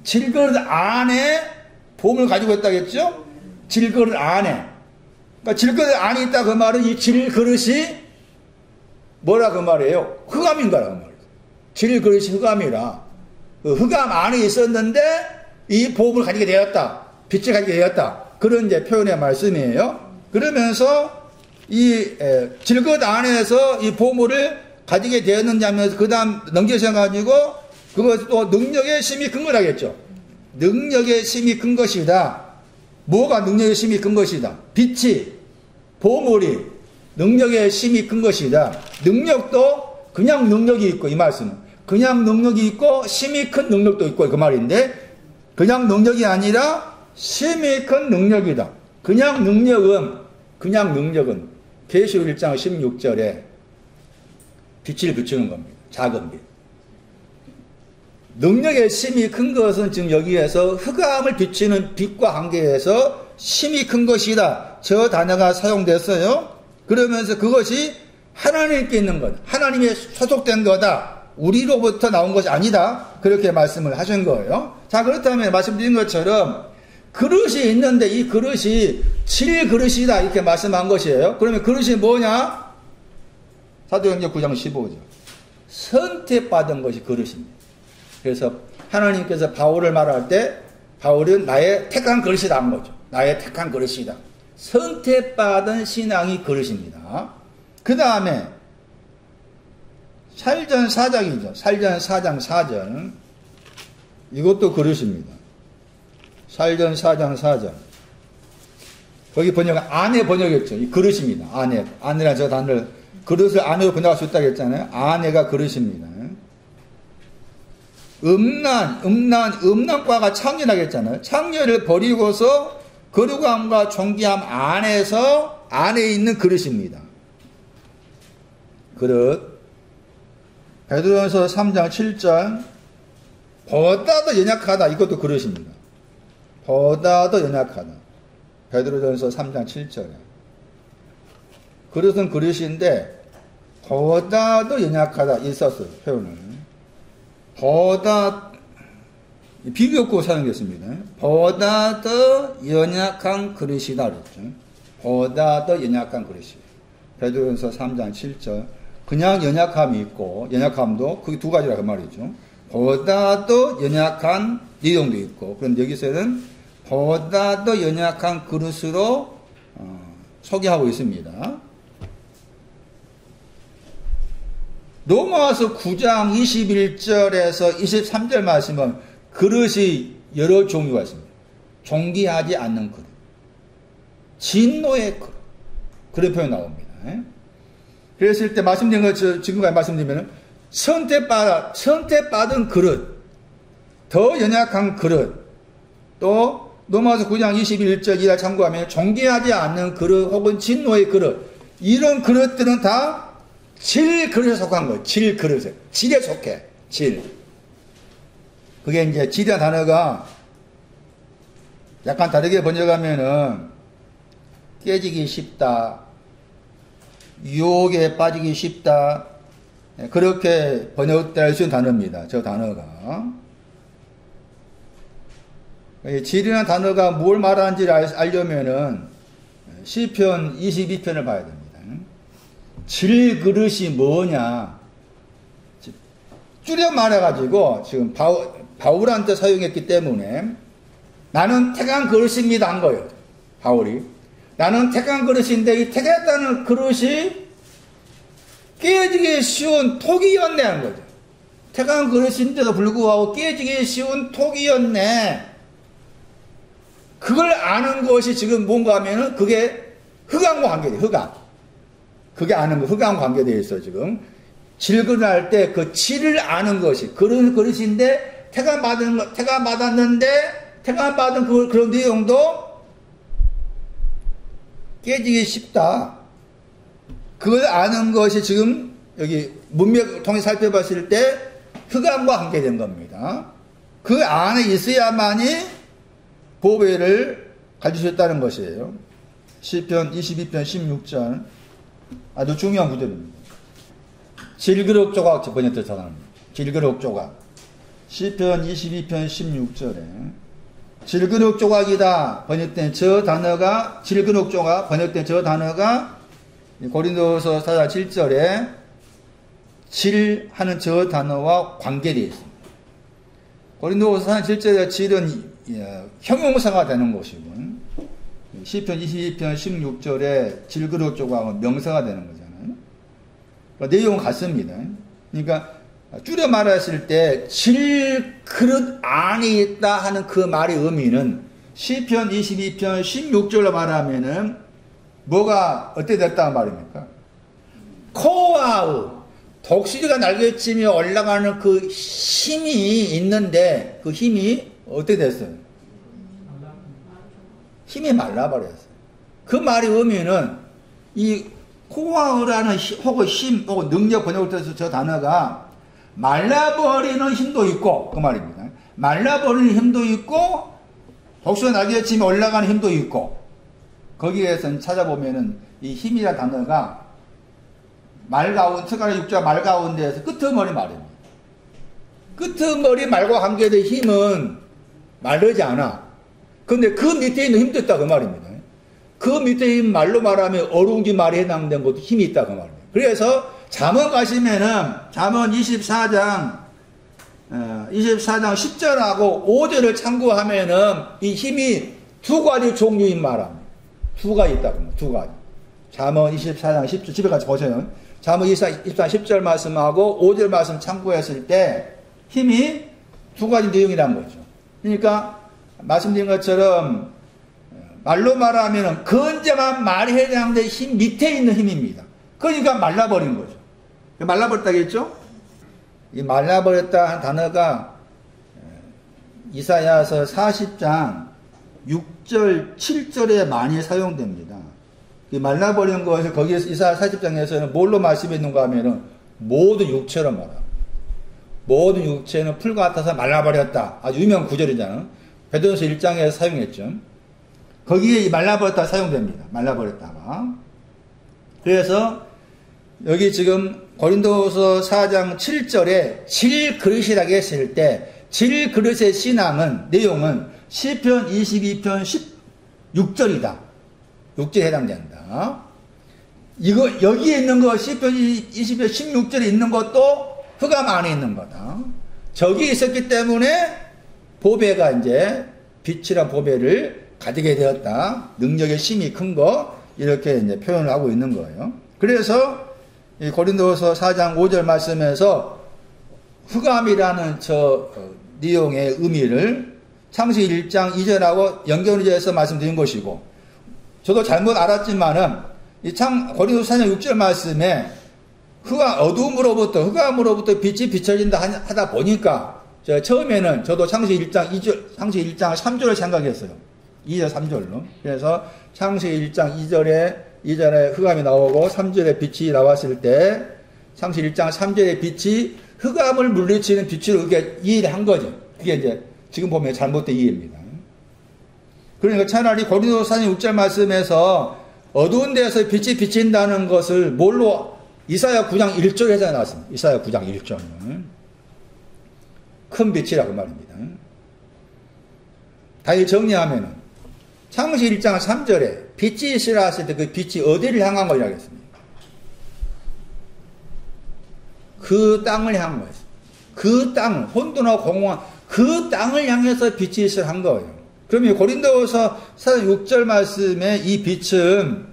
A: 질그릇 안에 보물을 가지고 있다겠죠? 질그릇 안에. 그러니까 질그릇 안에 있다 그 말은 이 질그릇이 뭐라 그 말이에요? 흑암인가 그 말이에요. 질그릇이 흑암이라. 그 흑암 안에 있었는데 이 보물을 가지게 되었다. 빛을 가지게 되었다. 그런 이제 표현의 말씀이에요. 그러면서 이 질그릇 안에서 이 보물을 가지게 되었는지 하면서 그 다음 넘겨셔가지고 그것이 또 능력의 심이 큰 거라겠죠. 능력의 심이 큰 것이다. 뭐가 능력의 심이 큰 것이다? 빛이, 보물이 능력의 심이 큰 것이다. 능력도 그냥 능력이 있고, 이 말씀은 그냥 능력이 있고 심이 큰 능력도 있고 그 말인데, 그냥 능력이 아니라 심이 큰 능력이다. 그냥 능력은 계시록 1장 16절에 빛을 비추는 겁니다. 작은 빛. 능력의 심이 큰 것은 지금 여기에서 흑암을 비추는 빛과 관계해서 심이 큰 것이다. 저 단어가 사용됐어요. 그러면서 그것이 하나님께 있는 것, 하나님의 소속된 거다. 우리로부터 나온 것이 아니다. 그렇게 말씀을 하신 거예요. 자, 그렇다면 말씀드린 것처럼 그릇이 있는데 이 그릇이 질그릇이다 이렇게 말씀한 것이에요. 그러면 그릇이 뭐냐? 사도행전 9장 15절. 선택받은 것이 그릇입니다. 그래서 하나님께서 바울을 말할 때 바울은 나의 택한 그릇이다 한 거죠. 나의 택한 그릇이다. 선택받은 신앙이 그릇입니다. 그 다음에 살전 4장이죠. 살전 4장 4절. 이것도 그릇입니다. 살전 4장 4절. 거기 번역은 안에 번역했죠. 이 그릇입니다. 안에라는 저 단어를 그릇을 안으로 번역할 수 있다고 했잖아요. 안에가 그릇입니다. 음란과가 창렬하게 했잖아요. 창렬을 버리고서 거룩함과 존귀함 안에 있는 그릇입니다. 그릇. 베드로전서 3장 7절. 보다도 연약하다. 이것도 그릇입니다. 보다도 연약하다. 베드로전서 3장 7절에. 그릇은 그릇인데 보다도 연약하다. 있었어요. 표현을. 보다 비교고 사용했습니다. 보다 더 연약한 그릇이다 그랬죠. 보다 더 연약한 그릇이. 베드로전서 3장 7절. 그냥 연약함이 있고 연약함도 그게 두 가지라 그 말이죠. 보다 더 연약한 내용도 있고, 그런데 여기서는 보다 더 연약한 그릇으로 소개하고 있습니다. 로마서 9장 21절에서 23절 말씀은 그릇이 여러 종류가 있습니다. 존귀하지 않는 그릇, 진노의 그릇, 그런 표현이 나옵니다. 그랬을 때 말씀드린 것 지금까지 말씀드리면 선택받은 그릇, 더 연약한 그릇, 또 로마서 9장 21절이라 참고하면 존귀하지 않는 그릇 혹은 진노의 그릇, 이런 그릇들은 다 질 그릇에 속한 거예요. 질 그릇에. 질에 속해. 질. 그게 이제 질이라는 단어가 약간 다르게 번역하면은 깨지기 쉽다, 유혹에 빠지기 쉽다, 그렇게 번역될 수 있는 단어입니다. 저 단어가. 질이라는 단어가 뭘 말하는지 알려면은 시편 22편을 봐야 됩니다. 질그릇이 뭐냐? 줄여 말해가지고 지금 바울한테 사용했기 때문에 나는 택한 그릇입니다 한 거예요. 바울이. 나는 택한 그릇인데 이 택했다는 그릇이 깨지기 쉬운 톡이었네 하는 거죠. 택한 그릇인데도 불구하고 깨지기 쉬운 톡이었네. 그걸 아는 것이 지금 뭔가 하면은 그게 흑암과 관계돼요. 흑암. 그게 아는 거, 흑암과 관계되어 있어 지금. 질그릇할 때 그 질을 아는 것이 그릇인데 택함받았는데 택함받은 그런 내용도 깨지기 쉽다. 그걸 아는 것이 지금 여기 문맥을 통해 살펴봤을 때 흑암과 관계된 겁니다. 그 안에 있어야만이 보배를 가질 수 있다는 것이에요. 시편 22편 16절 아주 중요한 구절입니다. 질그릇 조각 번역될 사람입니다. 질그릇 조각. 시편 22편 16절에 질그릇 조각이다 번역된 저 단어가 질그릇 조각 번역된 저 단어가 고린도서 4장 7절에 질하는 저 단어와 관계되어 있습니다. 고린도서 4장 7절에 질은 형용사가 되는 것이고 시편 22편 16절에 질그릇 조각은 명사가 되는 거잖아요. 그러니까 내용은 같습니다. 그러니까 줄여 말했을 때 질그릇 안에 있다 하는 그 말의 의미는 시편 22편 16절로 말하면은 뭐가 어떻게 됐다는 말입니까? 코와 독수리가 날개치며 올라가는 그 힘이 있는데 그 힘이 어떻게 됐어요? 힘이 말라버렸어요. 그 말의 의미는 이 코와라는 혹은 힘 혹은 능력 번역을 해서 저 단어가 말라버리는 힘도 있고 그 말입니다. 말라버리는 힘도 있고 독수리가 날개치며 올라가는 힘도 있고 거기에서 찾아보면은 이 힘이라는 단어가 말 가운데, 특가의 육자 말 가운데에서 끄트머리 말입니다. 끄트머리 말과 관계된 힘은 마르지 않아. 근데 그 밑에 있는 힘도 있다 그 말입니다. 그 밑에 있는 말로 말하면 어룽지 말에 해당된 것도 힘이 있다 그 말입니다. 그래서 잠언 가시면은 잠언 24장 10절하고 5절을 참고하면은 이 힘이 두 가지 종류인 말합니다. 두 가지 있다 그 말. 두 가지. 잠언 24장 10절 집에 가서 보세요. 잠언 24장 10절 말씀하고 5절 말씀 참고했을 때 힘이 두 가지 내용이라는 거죠. 그러니까 말씀드린 것처럼 말로 말하면 건재한 말에 해당된 힘 밑에 있는 힘입니다. 그러니까 말라버린 거죠. 말라버렸다겠죠? 이 말라버렸다 한 단어가 이사야서 40장 6절 7절에 많이 사용됩니다. 말라버린 것을 거기에서 이사야 40장에서는 뭘로 말씀했는가 하면은 모든 육체로 말합니다. 모든 육체는 풀 같아서 말라버렸다. 아주 유명한 구절이잖아요. 베드로서 1장에서 사용했죠. 거기에 이 말라버렸다 사용됩니다. 말라버렸다가. 그래서 여기 지금 고린도서 4장 7절에 질그릇이라고 했을 때 질그릇의 신앙은 내용은 시편 22편 16절이다. 6절에 해당된다. 이거 여기에 있는 거 시편 20편 16절에 있는 것도 흑암 안에 있는 거다. 저기 있었기 때문에 보배가 이제 빛이란 보배를 가지게 되었다. 능력의 힘이 큰 거 이렇게 이제 표현을 하고 있는 거예요. 그래서 이 고린도서 4장 5절 말씀에서 흑암이라는 저 내용의 의미를 창세기 1장 2절하고 연결해서 말씀드린 것이고 저도 잘못 알았지만은 이 고린도서 4장 6절 말씀에 흑암으로부터 빛이 비춰진다 하다 보니까 제가 처음에는 저도 창세기 1장 3절을 생각했어요. 2절 3절로. 그래서 창세기 1장 2절에 흑암이 나오고 3절에 빛이 나왔을 때 창세기 1장 3절의 빛이 흑암을 물리치는 빛으로 이렇게 이해를 한 거죠. 그게 이제 지금 보면 잘못된 이해입니다. 그러니까 차라리 고린도서 4장 6절 말씀에서 어두운 데서 빛이 비친다는 것을 뭘로 이사야 9장 1절에서 나왔습니다. 이사야 9장 1절은 큰 빛이라고 말입니다. 다시 정리하면은 창세기 1장 3절에 빛이 있으라 했을 때 그 빛이 어디를 향한 거라고 했습니까? 그 땅을 향한 거예요. 그 땅, 혼돈하고 공허한 그 땅을 향해서 빛이 있을 한 거예요. 그러면 고린도후서 6절 말씀에 이 빛은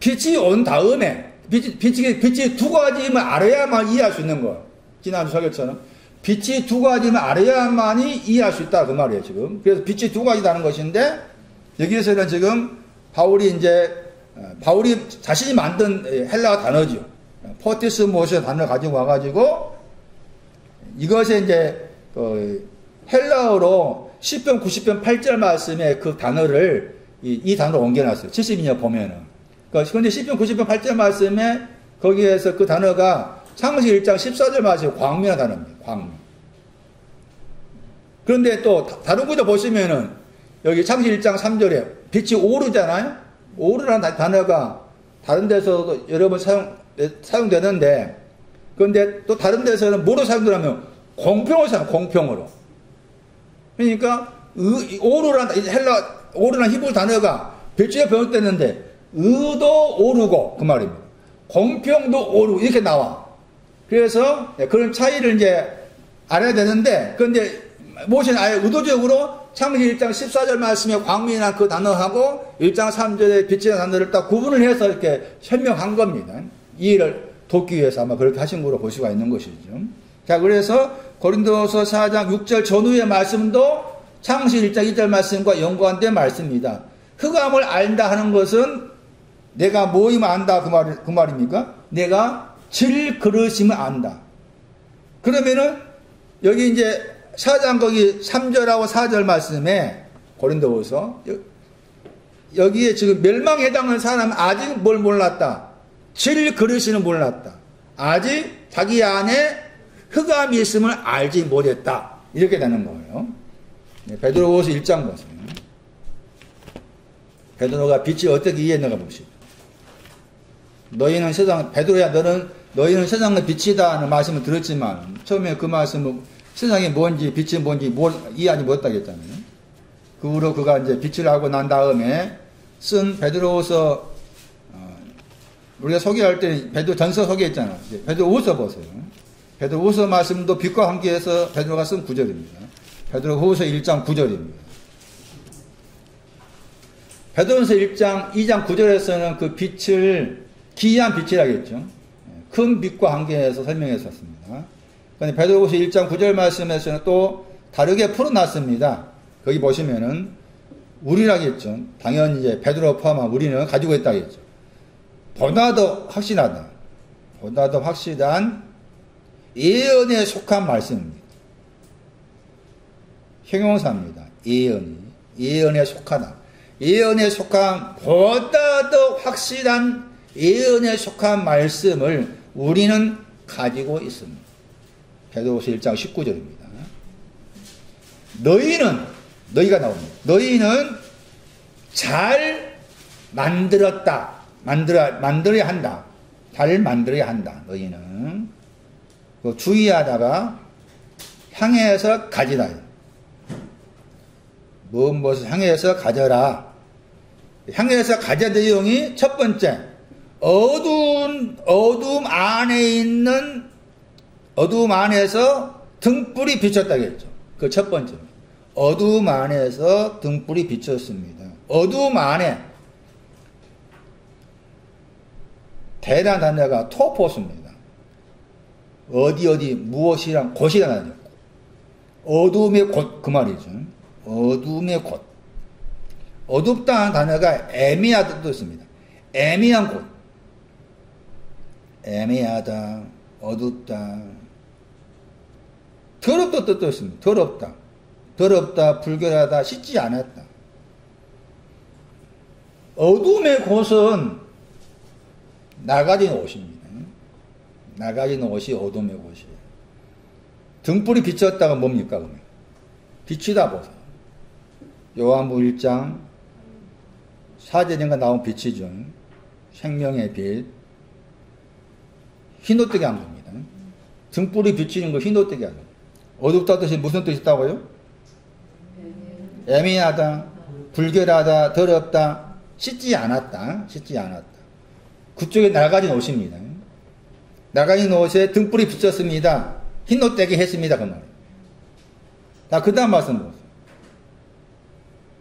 A: 빛이 온 다음에 빛이 두 가지임을 알아야만 이해할 수 있는 거예요. 지난주 설교처럼 빛이 두 가지임을 알아야만이 이해할 수 있다 그 말이에요 지금. 그래서 빛이 두 가지라는 것인데 여기에서는 지금 바울이 자신이 만든 헬라어 단어죠. 포티스 모션 단어 가지고 와가지고 이것에 이제 헬라어로 10편 90편 8절 말씀에 그 단어를 이 단어로 옮겨놨어요. 72년 보면은. 그런데 10편 90편 8절 말씀에 거기에서 그 단어가 창세기 1장 14절 말씀에 광명이라는 단어입니다. 광명. 그런데 또 다른 구절 보시면은 여기 창세기 1장 3절에 빛이 오르잖아요. 오르라는 단어가 다른 데서도 여러 번 사용되는데 그런데 또 다른 데서는 뭐로 사용되냐면 공평으로 사용, 공평으로. 그러니까 오르라는 히브리 단어가 별주에 번역됐는데 의도 오르고 그 말입니다. 공평도 오르고 이렇게 나와. 그래서 그런 차이를 이제 알아야 되는데 그런데 모세는 아예 의도적으로 창세기 1장 14절 말씀에 광명이라는 그 단어하고 1장 3절에 빛이라는 단어를 딱 구분을 해서 이렇게 설명한 겁니다. 이해를 돕기 위해서 아마 그렇게 하신 거로 볼 수가 있는 것이죠. 자, 그래서 고린도서 4장 6절 전후의 말씀도 창세기 1장 2절 말씀과 연관된 말씀입니다. 흑암을 안다 하는 것은 내가 뭐이면 안다 그 말입니까? 내가 질 그릇이면 안다. 그러면은 여기 이제 4장 거기 3절하고 4절 말씀에 고린도후서 여기에 지금 멸망에 해당하는 사람은 아직 뭘 몰랐다. 질 그릇이는 몰랐다. 아직 자기 안에 흑암이 있음을 알지 못했다. 이렇게 되는 거예요. 네, 베드로후서 1장 보세요. 베드로가 빛을 어떻게 이해했는가 봅시다. 너희는 너희는 세상의 빛이다 하는 말씀을 들었지만 처음에 그 말씀은 세상이 뭔지 빛이 뭔지 이해하지 못하겠잖아요. 그 후로 그가 이제 빛을 알고 난 다음에 쓴 베드로후서 우리가 소개할 때 베드로전서 소개했잖아. 베드로후서 보세요. 베드로후서 말씀도 빛과 함께해서 베드로가 쓴 구절입니다. 베드로후서 1장 9절입니다. 베드로전서 1장 2장 9절에서는 그 빛을 기이한 빛이라겠죠. 큰 빛과 함께해서 설명했었습니다. 그런데 베드로후서 1장 9절 말씀에서는 또 다르게 풀어놨습니다. 거기 보시면은 우리라겠죠. 당연히 이제 베드로 포함한 우리는 가지고 있다겠죠. 보다 더 확신하다. 보다 더 확실한 예언에 속한 말씀입니다. 형용사입니다. 예언에 속하다. 예언에 속한 보다 더 확실한 예언에 속한 말씀을 우리는 가지고 있습니다. 베드로후서 1장 19절입니다. 너희가 나옵니다. 너희는 잘 만들었다. 만들어야 한다. 잘 만들어야 한다. 너희는 주의하다가 향해서 가지라. 무엇을 향해서 가져라. 향해서 가져 내용이 첫 번째, 어두움 안에서 등불이 비쳤다겠죠. 그 첫 번째. 어두움 안에서 등불이 비쳤습니다. 어두움 안에 대단한 단어가 토포스입니다. 어디 무엇이랑 곳이라는 거죠. 어두움의 곳 그 말이죠. 어두움의 곳. 어둡다는 단어가 애매하다 뜻도 있습니다. 애매한 곳. 애매하다, 어둡다. 더럽다 뜻도 있습니다. 더럽다, 불결하다, 씻지 않았다. 어둠의 곳은 낡아진 옷입니다. 낡아진 옷이 어둠의 곳이에요. 등불이 비쳤다가 뭡니까 그러면? 빛이다 보세요. 요한복음 1장 4절인가 나온 빛이죠. 생명의 빛. 흰옷되게 한 겁니다. 등불이 비치는 거 흰옷되게 한 겁니다. 어둡다 뜻이 무슨 뜻이 있다고요? 애매하다, 불결하다, 더럽다, 씻지 않았다. 그쪽에 낡아진 옷입니다. 나가 있는 옷에 등불이 비쳤습니다. 흰옷 떼기 했습니다. 그 말이에요. 자, 그 다음 말씀 보세요.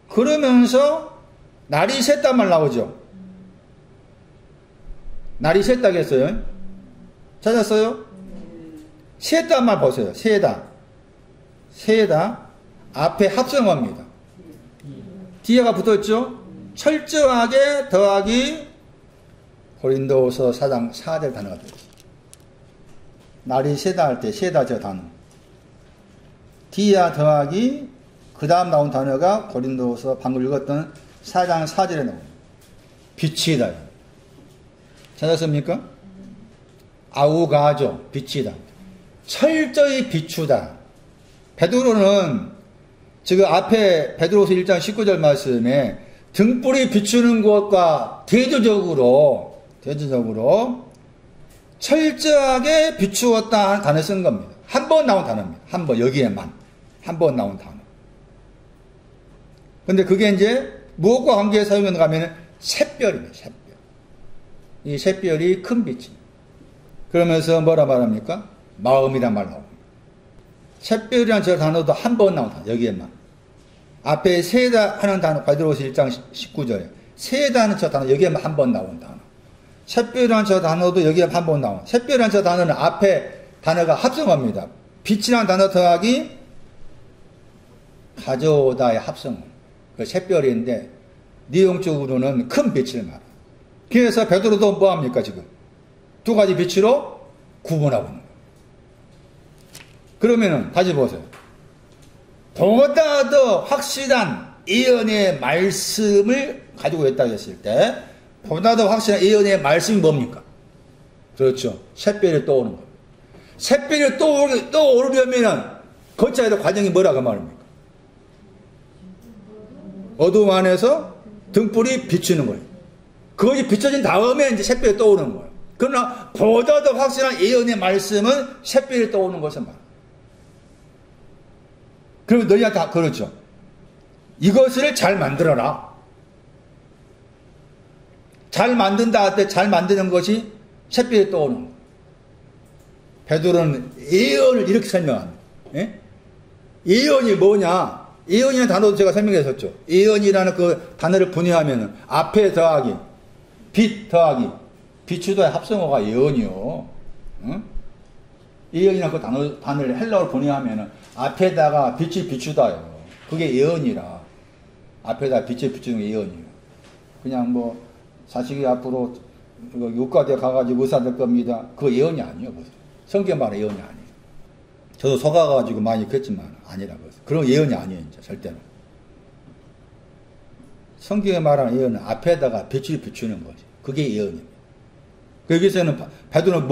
A: 그러면서 날이 샜단 말 나오죠. 날이 샜다고 했어요. 찾았어요? 샜단 말 보세요. 세다. 앞에 합성어입니다. 뒤에가 붙었죠? 철저하게 더하기 고린도후서 4장 4절 단어가 들어있어요. 날이 새다 할 때 새다 저 단어. 뒤야 더하기 그 다음 나온 단어가 고린도후서 방금 읽었던 4장 4절에 나옵니다. 빛이다. 찾았습니까? 아우가죠. 빛이다. 철저히 비추다. 베드로는 지금 앞에 베드로서 1장 19절 말씀에 등불이 비추는 것과 대조적으로 철저하게 비추었다 하는 단어 쓴 겁니다. 한 번 나온 단어입니다. 한 번, 여기에만. 한 번 나온 단어. 근데 그게 이제 무엇과 관계에 사용했는가 하면 샛별입니다. 샛별. 이 샛별이 큰 빛입니다. 그러면서 뭐라 말합니까? 마음이란 말 나옵니다. 샛별이라는 저 단어도 한 번 나온 단어, 여기에만. 앞에 세다 하는 단어, 베드로서 1장 19절에 세다는 저 단어, 여기에만 한 번 나온 단어. 샛별이라는 저 단어도 여기에 한 번 나온. 샛별이라는 저 단어는 앞에 단어가 합성어입니다. 빛이라는 단어 더하기 가져오다의 합성어. 그 샛별인데 내용적으로는 큰 빛을 말합니다. 그래서 베드로도 뭐합니까 지금? 두 가지 빛으로 구분하고 있는 거예요. 그러면은 다시 보세요. 보다 더 확실한 예언의 말씀을 가지고 있다고 했을 때 보다 더 확실한 예언의 말씀이 뭡니까? 그렇죠. 샛별이 떠오르는 겁니다. 샛별이 떠오르려면은 거쳐야 될 과정이 뭐라고 말합니까? 어두움 안에서 등불이 비추는 거예요. 그것이 비춰진 다음에 이제 샛별이 떠오르는 거예요. 그러나 보다 더 확실한 예언의 말씀은 샛별이 떠오르는 것을 말합니다. 그러면 너희한테 다 그렇죠. 이것을 잘 만들어라. 잘 만든다 할 때 잘 만드는 것이 샛별이 떠오르는 거예요. 베드로는 예언을 이렇게 설명합니다. 예? 예언이 뭐냐? 예언이라는 단어도 제가 설명했었죠. 예언이라는 그 단어를 분해하면 앞에 더하기 빛 더하기 비추다의 합성어가 예언이요. 응? 예언이라는 그 단어를 헬라어로 분해하면 앞에다가 빛이 비추다요. 그게 예언이라. 앞에다 빛이 비추는 게 예언이에요. 그냥 뭐 자식이 앞으로 육가대 가가지고 의사 될 겁니다. 그거 예언이 아니에요. 성경 말은 예언이 아니에요. 저도 속아가지고 많이 그랬지만 아니라고 했어요. 그런 예언이 아니에요. 이제 절대로. 성경에 말하는 예언은 앞에다가 빛을 비추는 거지. 그게 예언입니다. 여기서는 베드로는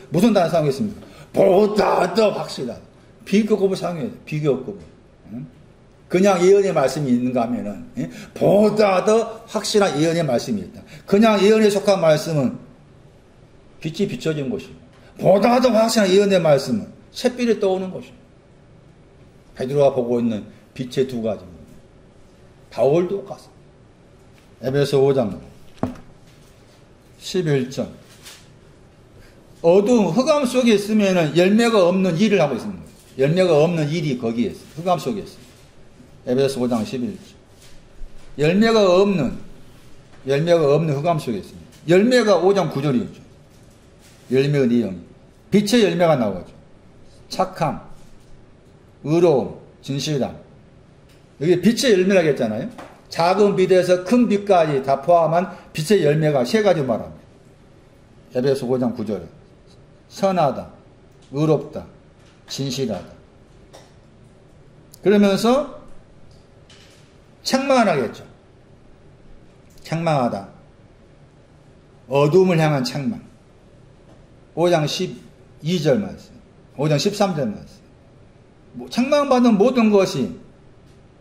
A: 무슨 단어 사용했습니까? 보다 더 확실하다. 비교급을 사용해야 돼. 비교급을. 그냥 예언의 말씀이 있는가 하면은 보다 더 확실한 예언의 말씀이 있다. 그냥 예언에 속한 말씀은 빛이 비춰진 것이고 보다 더 확실한 예언의 말씀은 샛별이 떠오는 것이고 베드로가 보고 있는 빛의 두 가지입니다. 바울도 같습니다. 에베소 5장 11절 어두운 흑암 속에 있으면 열매가 없는 일을 하고 있습니다. 열매가 없는 일이 거기에 있어요. 흑암 속에 있어요. 에베소 5장 11절 열매가 없는 흑암 속에 있습니다. 열매가 5장 9절이죠. 열매의 내용이 빛의 열매가 나오죠. 착함, 의로움, 진실함. 여기 빛의 열매라고 했잖아요. 작은 빛에서 큰 빛까지 다 포함한 빛의 열매가 세 가지 말합니다. 에베소 5장 9절에 선하다, 의롭다, 진실하다. 그러면서 책망하겠죠. 책망하다. 어둠을 향한 책망. 5장 12절 말씀. 5장 13절 말씀. 책망받은 모든 것이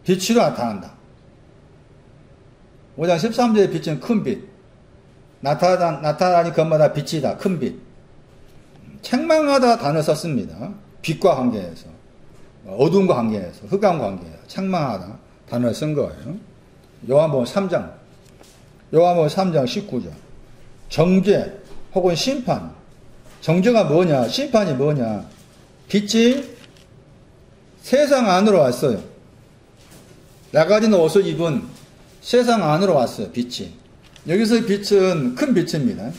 A: 빛으로 나타난다. 5장 13절의 빛은 큰 빛. 나타나니 것마다 빛이다. 큰 빛. 책망하다 단어 썼습니다. 빛과 관계해서. 어둠과 관계해서. 흑암과 관계해서. 책망하다 단어를 쓴 거예요. 요한복음 3장 19절. 정죄 혹은 심판. 정죄가 뭐냐? 심판이 뭐냐? 빛이 세상 안으로 왔어요. 나가진 옷을 입은 세상 안으로 왔어요. 빛이. 여기서 빛은 큰 빛입니다.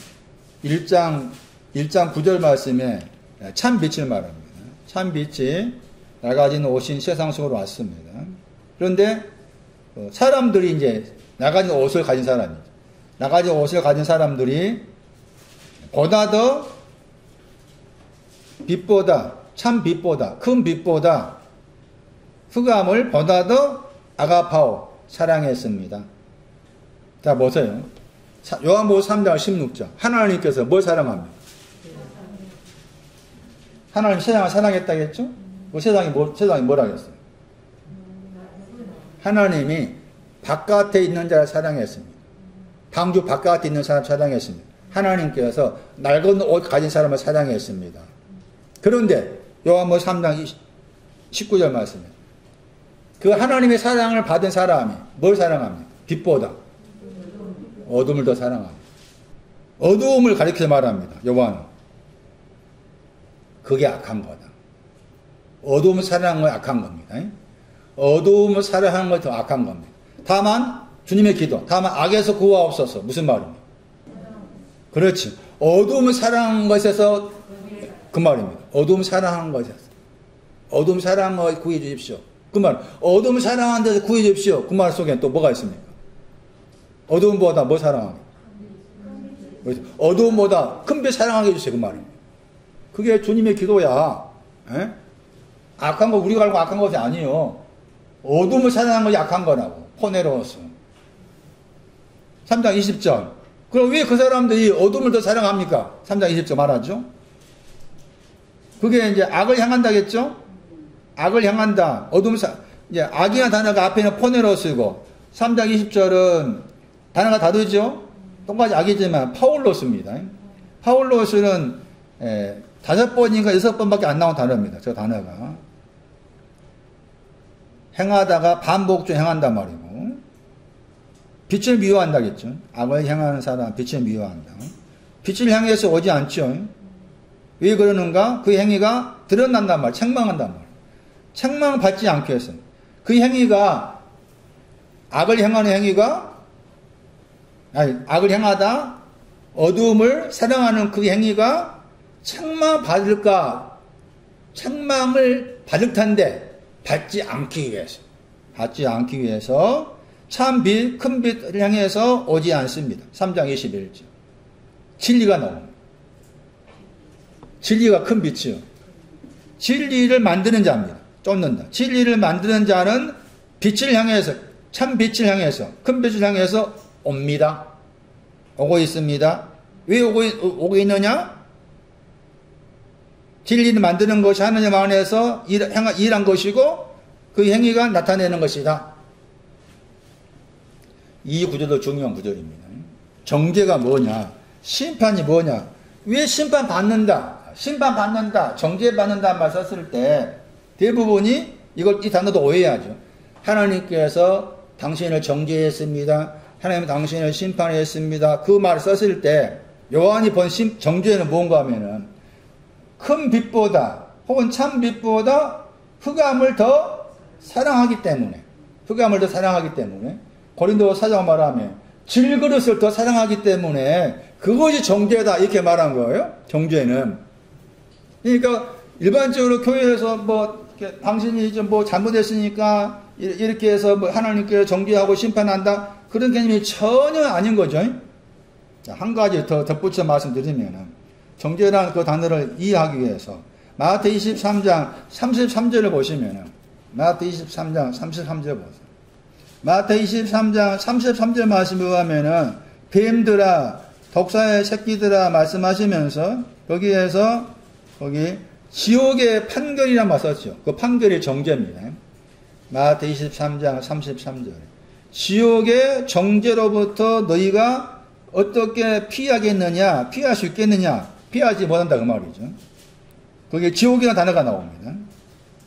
A: 1장 9절 말씀에 참 빛을 말합니다. 참 빛이 나가진 옷인 세상 속으로 왔습니다. 그런데 사람들이 이제 나가진 옷을 가진 사람이죠. 나가진 옷을 가진 사람들이 보다 더 빛보다, 참 빛보다, 큰 빛보다 흑암을 보다 더 아가파오, 사랑했습니다. 자, 보세요. 요한복음 3장 16절. 하나님께서 뭘 사랑합니까? 하나님 세상을 사랑했다겠죠? 그 세상이 뭐라 그랬어요? 하나님이 바깥에 있는 자를 사랑했습니다. 방주 바깥에 있는 사람 사랑했습니다. 하나님께서 낡은 옷 가진 사람을 사랑했습니다. 그런데 요한복음 3장 19절 말씀에 그 하나님의 사랑을 받은 사람이 뭘 사랑합니까? 빛보다 어둠을 더 사랑합니다. 어두움을 가리켜서 말합니다. 요한은 그게 악한 거다. 어두움을 사랑하는 건 악한 겁니다. 어두움을 사랑하는 건 더 악한 겁니다. 다만 주님의 기도, 다만 악에서 구하옵소서. 무슨 말입니까? 그렇지. 어두움을 사랑하는 것에서 그 말입니다. 어두움을 사랑하는 것에서 어두움 사랑하는 것 구해 주십시오. 그 말. 어두움을 사랑하는 데서 구해 주십시오. 그 말 속에 또 뭐가 있습니까? 어두움보다 뭐 사랑하게? 어두움보다 큰 빛 사랑하게 해주세요. 그 말입니다. 그게 주님의 기도야. 에? 악한 거 우리가 알고 악한 것이 아니에요. 어둠을 사랑하는 것이 악한 거라고. 포네로스. 3장 20절. 그럼 왜 그 사람들이 어둠을 더 사랑합니까? 3장 20절 말하죠. 그게 이제 악을 향한다겠죠? 악을 향한다. 어둠을 이제 악이라는 단어가 앞에는 포네로스고 3장 20절은 단어가 다르죠? 똑같이 악이지만 파울로스입니다. 파울로스는 5번인가 6번밖에 안 나온 단어입니다. 저 단어가. 행하다가 반복 중 행한단 말이고 빛을 미워한다겠죠. 악을 향하는 사람 빛을 미워한다. 빛을 향해서 오지 않죠. 왜 그러는가? 그 행위가 드러난단 말이에요. 책망한단 말이에요. 책망받지 않기 위해서. 그 행위가 악을 향하는 행위가 악을 향하다 어두움을 사랑하는 그 행위가 책망받을까? 책망을 받을 텐데 받지 않기 위해서 참 빛, 큰 빛을 향해서 오지 않습니다. 3장 21절. 진리가 나옵니다. 진리가 큰 빛이요. 진리를 만드는 자입니다. 쫓는다. 진리를 만드는 자는 빛을 향해서, 참 빛을 향해서, 큰 빛을 향해서 옵니다. 오고 있습니다. 왜 오고 있느냐? 진리를 만드는 것이 하느님 안에서 일한 것이고 그 행위가 나타내는 것이다. 이 구절도 중요한 구절입니다. 정죄가 뭐냐? 심판이 뭐냐? 왜 심판받는다? 심판받는다, 정죄받는다 말 썼을 때 대부분이 이 단어도 오해하죠. 하나님께서 당신을 정죄했습니다. 하나님 당신을 심판했습니다. 그 말을 썼을 때 요한이 본 정죄는 뭔가 하면은 큰 빛보다 혹은 참 빛보다 흑암을 더 사랑하기 때문에 고린도 사장 말하면 질그릇을 더 사랑하기 때문에 그것이 정죄다 이렇게 말한 거예요. 정죄는. 그러니까 일반적으로 교회에서 당신이 좀 잘못했으니까 이렇게 해서 하나님께 정죄하고 심판한다 그런 개념이 전혀 아닌 거죠. 자, 한 가지 더 덧붙여 말씀드리면 정죄라는 그 단어를 이해하기 위해서 마태 23장 33절을 보시면 마태 23장 33절 보세요. 마태 23장 33절 말씀에 의하면은 뱀들아 독사의 새끼들아 말씀하시면서 거기 지옥의 판결이란 말 썼죠. 그 판결이 정죄입니다. 마태 23장 33절에 지옥의 정죄로부터 너희가 어떻게 피하겠느냐, 피할 수 있겠느냐, 피하지 못한다 그 말이죠. 거기에 지옥이라는 단어가 나옵니다.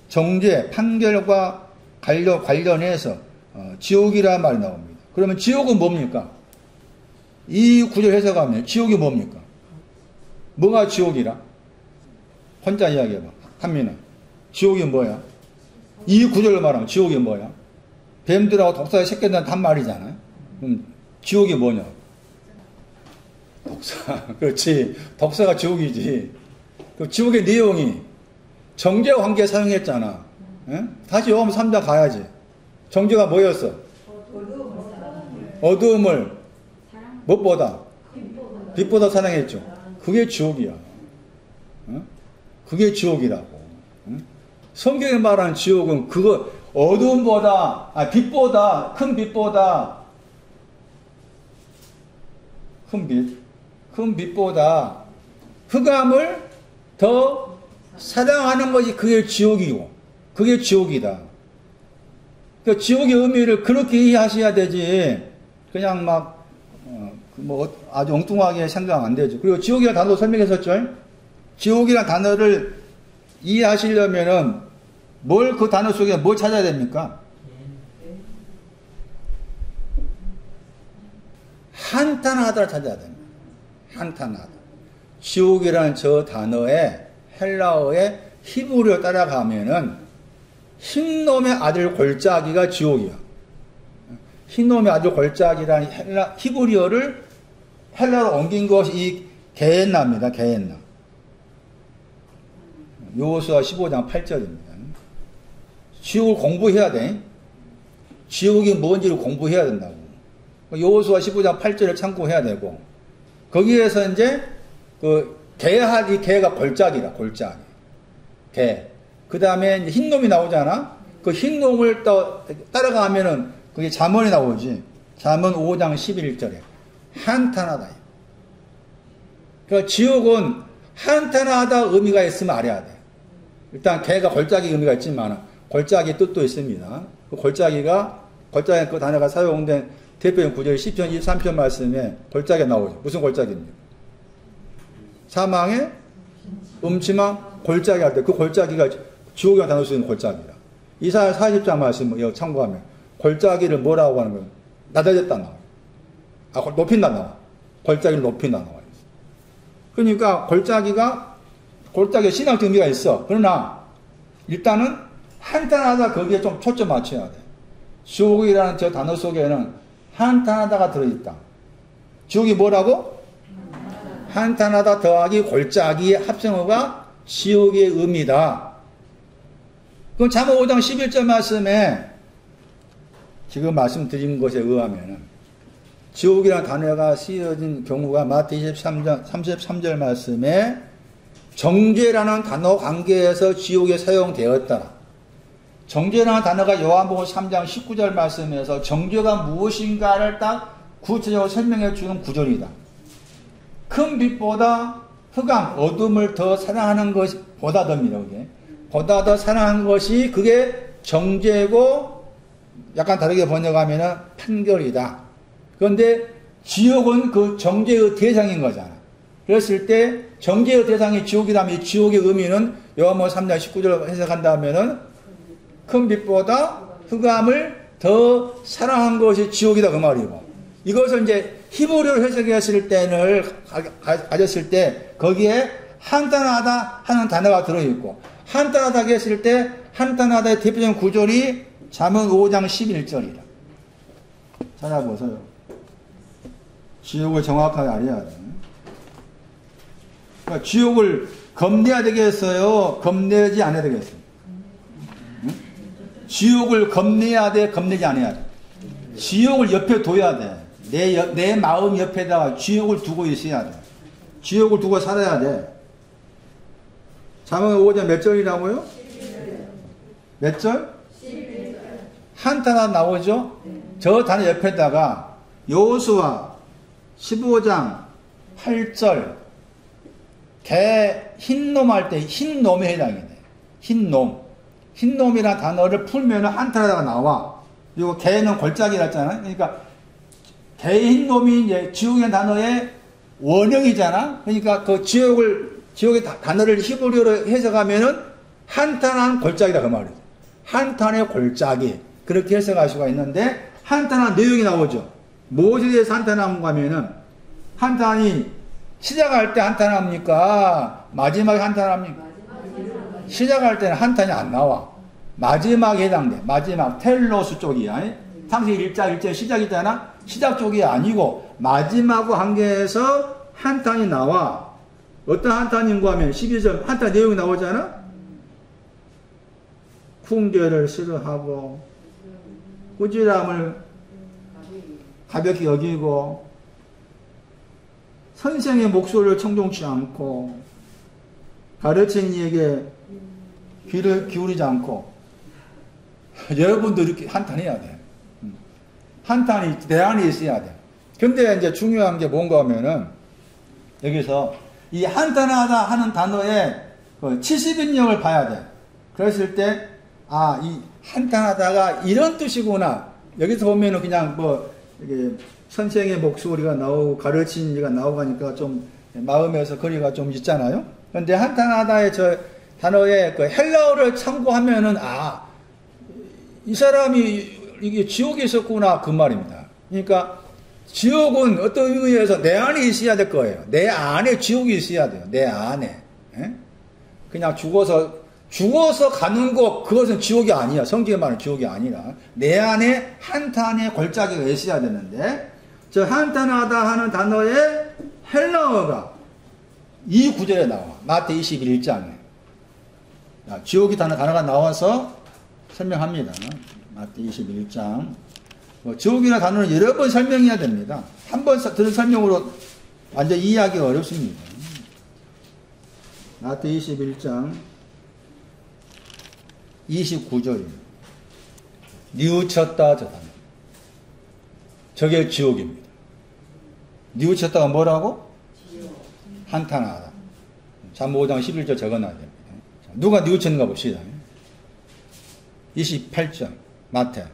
A: 정죄, 판결과 관련해서 지옥이라는 말이 나옵니다. 그러면 지옥은 뭡니까? 이 구절 해석하면 지옥이 뭡니까? 뭐가 지옥이라? 혼자 이야기해봐. 한민아. 지옥이 뭐야? 이 구절로 말하면 지옥이 뭐야? 뱀들하고 독사의 새끼들은 단 말이잖아요. 그럼 지옥이 뭐냐? 독사. 그렇지. 독사가 지옥이지. 그 지옥의 내용이 정죄와 관계 사용했잖아. 에? 다시 요한복음 3장 가야지. 정죄가 뭐였어? 어두움을 무엇보다? 빛보다 사랑했죠. 그게 지옥이야. 어? 그게 지옥이라고. 어? 성경에 말하는 지옥은 그거 어두움보다, 빛보다, 큰 빛보다, 큰 빛보다 흑암을 더 사랑하는 것이 그게 지옥이고, 그게 지옥이다. 그 지옥의 의미를 그렇게 이해하셔야 되지. 그냥 막, 아주 엉뚱하게 생각 안 되죠. 그리고 지옥이라는 단어 설명했었죠? 지옥이라는 단어를 이해하시려면은 그 단어 속에 뭘 찾아야 됩니까? 한탄하다를 찾아야 됩니다. 한탄하다. 지옥이라는 저 단어에 헬라어의 히브리어 따라가면은 흰놈의 아들 골짜기가 지옥이야. 흰놈의 아들 골짜기라는 히브리어를 헬라로 옮긴 것이 이 게헨나입니다. 게헨나. 여호수아 15장 8절입니다. 지옥을 공부해야 돼. 지옥이 뭔지를 공부해야 된다고. 여호수아 15장 8절을 참고해야 되고, 거기에서 이제 이 개가 골짜기다. 골짜기. 개. 그 다음에 흰놈이 나오잖아. 그 흰놈을 따라가면은 그게 잠언이 나오지. 잠언 5장 11절에 한탄하다. 그러니까 지옥은 한탄하다 의미가 있으면 알아야 돼. 일단 개가 골짜기 의미가 있지만 골짜기 뜻도 있습니다. 그 골짜기가 그 단어가 사용된 대표적인 구절이 시편 23편 말씀에 골짜기가 나오죠. 무슨 골짜기입니까? 사망의 음침한 골짜기 할 때 그 골짜기가 지옥이라는 단어 쓰는 골짜기라. 이사야 40장 말씀 참고하면 골짜기를 뭐라고 하는 거예요? 낮아졌다 나와. 높인다 나와. 골짜기를 높인다 나와. 그러니까 골짜기에 신앙적 의미가 있어. 그러나 일단은 한탄하다 거기에 좀 초점 맞춰야 돼. 지옥이라는 저 단어 속에는 한탄하다가 들어있다. 지옥이 뭐라고? 한탄하다 더하기 골짜기의 합성어가 지옥의 의미다. 그럼 잠언 5장 11절 말씀에 지금 말씀드린 것에 의하면 지옥이라는 단어가 쓰여진 경우가 마태 23장 33절 말씀에 정죄라는 단어 관계에서 지옥에 사용되었다. 정죄라는 단어가 요한복음 3장 19절 말씀에서 정죄가 무엇인가를 딱 구체적으로 설명해 주는 구절이다. 큰 빛보다 흑암, 어둠을 더 사랑하는 것이 보다 더입니다. 그게. 보다 더 사랑하는 것이 그게 정죄고 약간 다르게 번역하면 판결이다. 그런데 지옥은 그 정죄의 대상인 거잖아. 그랬을 때 정죄의 대상이 지옥이라면 이 지옥의 의미는 요한복음 3장 19절로 해석한다면은 큰 빛보다 흑암을 더 사랑한 것이 지옥이다 그 말이고, 이것을 이제 히브리어로 해석했을 때는 가졌을 때 거기에 한탄하다 하는 단어가 들어있고, 한탄하다 했을 때 한탄하다의 대표적인 구절이 잠언 5장 11절이다. 찾아보세요. 지옥을 정확하게 알아야 돼. 그러니까 지옥을 겁내야 되겠어요? 겁내지 않아야 되겠어요? 지옥을 겁내야 돼? 겁내지 않아야 돼? 지옥을 옆에 둬야 돼. 내 마음 옆에다가 지옥을 두고 있어야 돼. 지옥을 두고 살아야 돼. 잠언 5장 몇 절이라고요? 11절. 몇 절? 11절. 한탄하다 나오죠? 저 단어 옆에다가 여호수아 15장 8절 흰놈 할 때 흰놈에 해당이 돼. 흰놈이라는 단어를 풀면 한탄하다가 나와. 그리고 개는 골짜기라 했잖아. 그러니까 개의 흰놈이 이제 지옥의 단어의 원형이잖아. 그러니까 그 지옥의 단어를 히브리어로 해석하면은 한탄한 골짜기다 그 말이죠. 한탄의 골짜기. 그렇게 해석할 수가 있는데, 한탄한 내용이 나오죠. 무엇에 대해서 한탄한가 하면은, 한탄이 시작할 때 한탄합니까? 마지막에 한탄합니까? 시작할 때는 한탄이 안 나와. 마지막에 해당돼. 마지막 텔로스 쪽이야. 당시 일자 시작이잖아. 시작 쪽이 아니고 마지막 한계에서 한탄이 나와. 어떤 한탄인가 하면 12절 한탄 내용이 나오잖아. 훈계를 싫어하고 꾸지람을 가볍게 여기고 선생의 목소리를 청종치 않고 가르치는 이에게 귀를 기울이지 않고. 여러분도 이렇게 한탄해야 돼. 한탄이 내 안에 있어야 돼. 근데 이제 중요한 게 뭔가 하면은 여기서 이 한탄하다 하는 단어의 70인역을 봐야 돼. 그랬을 때 이 한탄하다가 이런 뜻이구나. 여기서 보면은 그냥 이게 선생의 목소리가 나오고 가르치는 이가 나오고 하니까 좀 마음에서 거리가 좀 있잖아요. 그런데 한탄하다의 저 단어의 헬라어를 참고하면은 이 사람이 이게 지옥에 있었구나 그 말입니다. 그러니까 지옥은 어떤 의미에서 내 안에 있어야 될 거예요. 내 안에 지옥이 있어야 돼요. 내 안에. 그냥 죽어서 가는 것, 그것은 지옥이 아니야. 성경에 말하는 지옥이 아니라 내 안에 한탄의 골짜기가 있어야 되는데, 저 한탄하다 하는 단어의 헬라어가 이 구절에 나와. 마태 21장에 지옥이 단어가 나와서 설명합니다. 마태 21장. 지옥이라는 단어는 여러 번 설명해야 됩니다. 한 번 들은 설명으로 완전 이해하기가 어렵습니다. 마태 21장 29절입니다. 뉘우쳤다 저 단어. 저게 지옥입니다. 뉘우쳤다가 뭐라고? 한탄하다. 잠언 5장 11절 적어놔야 됩니다. 누가 뉘우쳤는가 봅시다. 28절 마태.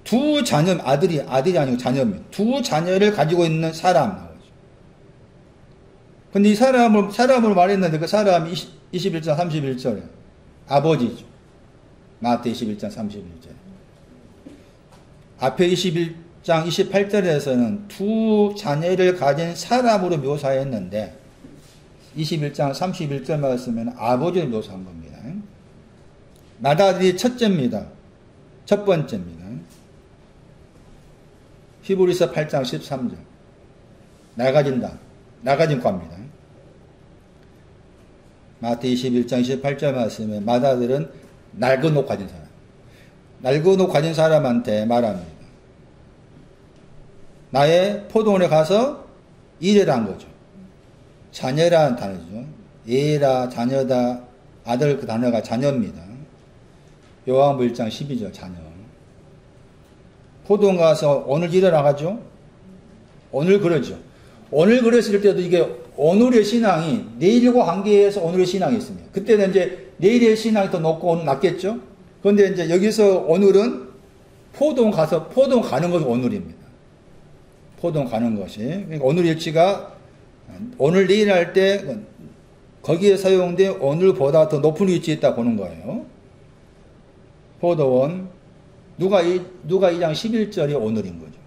A: 두 자녀, 아들이 아니고 자녀입니다. 두 자녀를 가지고 있는 사람 나오죠. 근데 이 사람을 말했는데 그 사람이 21장 31절에 아버지죠. 마태 21장 31절에. 앞에 21장 28절에서는 두 자녀를 가진 사람으로 묘사했는데 21장 31절 말씀에는 아버지를 묘사한 겁니다. 마다들이 첫째입니다. 첫 번째입니다. 히브리서 8장 13절. 나가진 과입니다. 마태 21장 28절 말씀에 마다들은 낡은 옷 가진 사람. 낡은 옷 가진 사람한테 말합니다. 나의 포도원에 가서 일해라 한 거죠. 자녀라는 단어죠. 애라, 자녀다, 아들 그 단어가 자녀입니다. 요한복음 1장 12절 자녀. 포도원 가서 오늘 일어나 가죠. 오늘 그러죠. 오늘 그랬을 때도 이게 오늘의 신앙이 내일과 관계해서 오늘의 신앙이 있습니다. 그때는 이제 내일의 신앙이 더 높고 오늘 낮겠죠. 그런데 이제 여기서 오늘은 포도원 가는 것이 오늘입니다. 포도원 가는 것이. 그러니까 오늘 일치가 오늘 내일 할 때 거기에 사용된 오늘보다 더 높은 위치에 있다 보는 거예요. 포도원. 누가 2장 11절이 오늘인 거죠.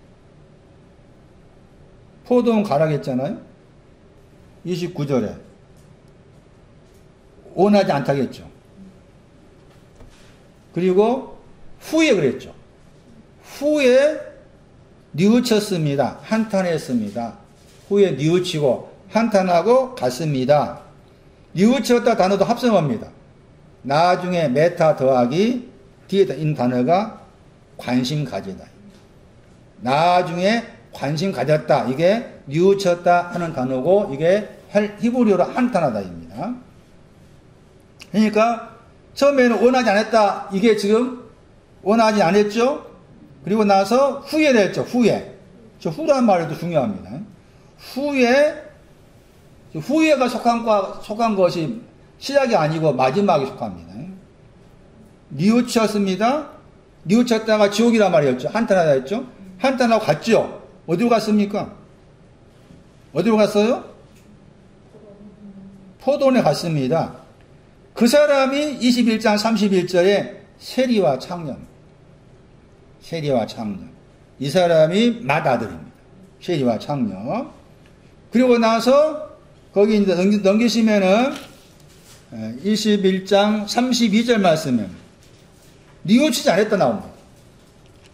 A: 포도원 가라겠잖아요. 29절에 원하지 않다겠죠. 그리고 후에 그랬죠. 후에 뉘우쳤습니다. 한탄했습니다. 후에 뉘우치고 한탄하고 갔습니다. 뉘우쳤다 단어도 합성합니다. 나중에 메타 더하기 뒤에 있는 단어가 관심 가지다. 나중에 관심 가졌다. 이게 뉘우쳤다 하는 단어고 이게 히브리어로 한탄하다입니다. 그러니까 처음에는 원하지 않았다. 이게 지금 원하지 않았죠. 그리고 나서 후회됐죠. 후회. 저 후란 말도 중요합니다. 후회가 속한 것이 시작이 아니고 마지막에 속합니다. 뉘우쳤습니다. 뉘우쳤다가 지옥이란 말이었죠. 한탄하다 했죠. 한탄하고 갔죠. 어디로 갔습니까? 어디로 갔어요? 포도원에 갔습니다. 그 사람이 21장 31절에 세리와 창녀. 이 사람이 맏아들입니다. 세리와 창녀. 그리고 나서 거기 이제 넘기시면은 21장 32절 말씀에 뉘우치지 않았다 나옵니다.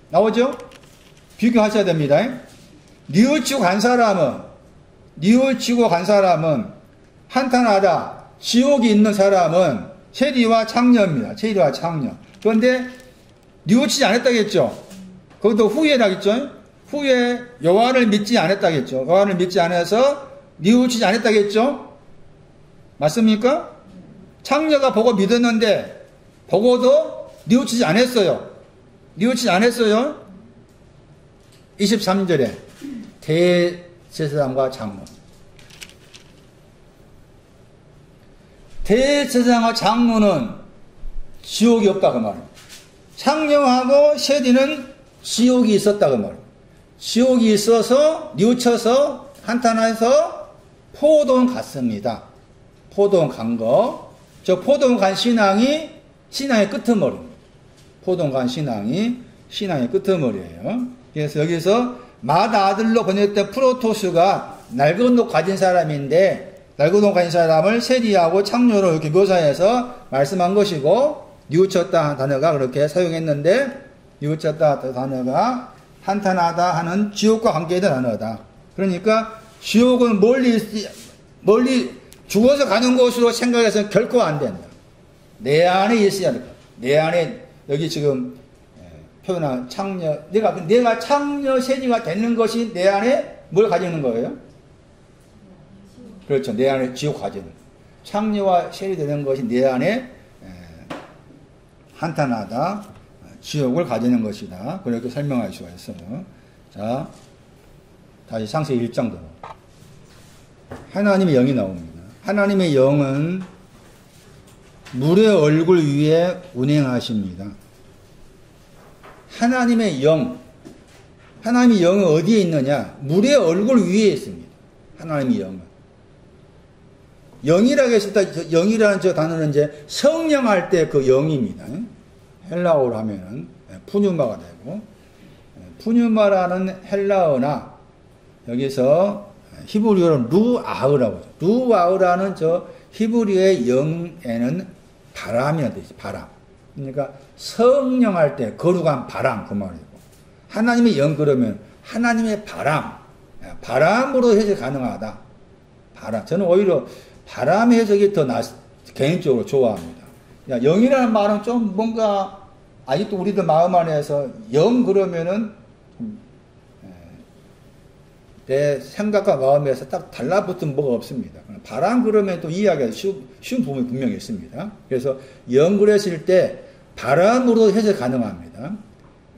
A: 나오죠? 비교하셔야 됩니다. 뉘우치고 간 사람은 한탄하다. 지옥이 있는 사람은 세리와 창녀입니다. 세리와 창녀. 그런데 뉘우치지 않았다겠죠? 그것도 후회라겠죠? 후에 여호와를 믿지 않았다겠죠? 여호와를 믿지 않아서 뉘우치지 않았다겠죠? 맞습니까? 창녀가 보고 믿었는데 보고도 뉘우치지 않았어요. 뉘우치지 않았어요. 23절에 대제사장과 장로. 대제사장과 장로는 지옥이 없다 그 말입니다. 창녀하고 세리는 지옥이 있었다 그 말입니다. 지옥이 있어서 뉘우쳐서 한탄해서 포도원 갔습니다. 포도원 간 거. 저 포도원 간 신앙이 신앙의 끄트머리입니다. 포도원 간 신앙이 신앙의 끄트머리예요. 그래서 여기서 맏아들로 번역된 프로토스가 낡은 옷 가진 사람인데 낡은 옷 가진 사람을 세리하고 창녀로 이렇게 묘사해서 말씀한 것이고 뉘우쳤다 단어가 그렇게 사용했는데 뉘우쳤다 단어가 한탄하다 하는 지옥과 관계된 단어다. 그러니까 지옥은 멀리 죽어서 가는 곳으로 생각해서는 결코 안 된다. 내 안에 있어야 된다. 내 안에 여기 지금 표현한 창녀, 내가 창녀 세리가 되는 것이 내 안에 뭘 가지는 거예요? 그렇죠. 내 안에 지옥 가지는. 창녀와 세리 되는 것이 내 안에 한탄하다, 지옥을 가지는 것이다. 그렇게 설명할 수가 있어요. 자, 다시 창세기 1장도. 하나님의 영이 나옵니다. 하나님의 영은 물의 얼굴 위에 운행하십니다. 하나님의 영은 어디에 있느냐? 물의 얼굴 위에 있습니다. 하나님의 영은. 영이라고 했을 때, 영이라는 저 단어는 이제 성령 할 때 그 영입니다. 헬라어로 하면은 푸뉴마가 되고, 푸뉴마라는 헬라어나 여기서 히브리어로 루아흐라고 하죠. 루아흐라는 저 히브리어의 영에는 바람이라는 뜻이죠. 바람. 그러니까 성령 할 때 거룩한 바람 그 말이고, 하나님의 영 그러면 하나님의 바람으로 해석이 가능하다. 바람. 저는 오히려 바람 해석이 더 개인적으로 좋아합니다. 영이라는 말은 좀 뭔가 아직도 우리들 마음 안에서 영 그러면은 내 생각과 마음에서 딱 달라붙은 뭐가 없습니다. 바람 그러면 또 이해하기가 쉬운 부분이 분명히 있습니다. 그래서 영 그랬을 때 바람으로 해석 가능합니다.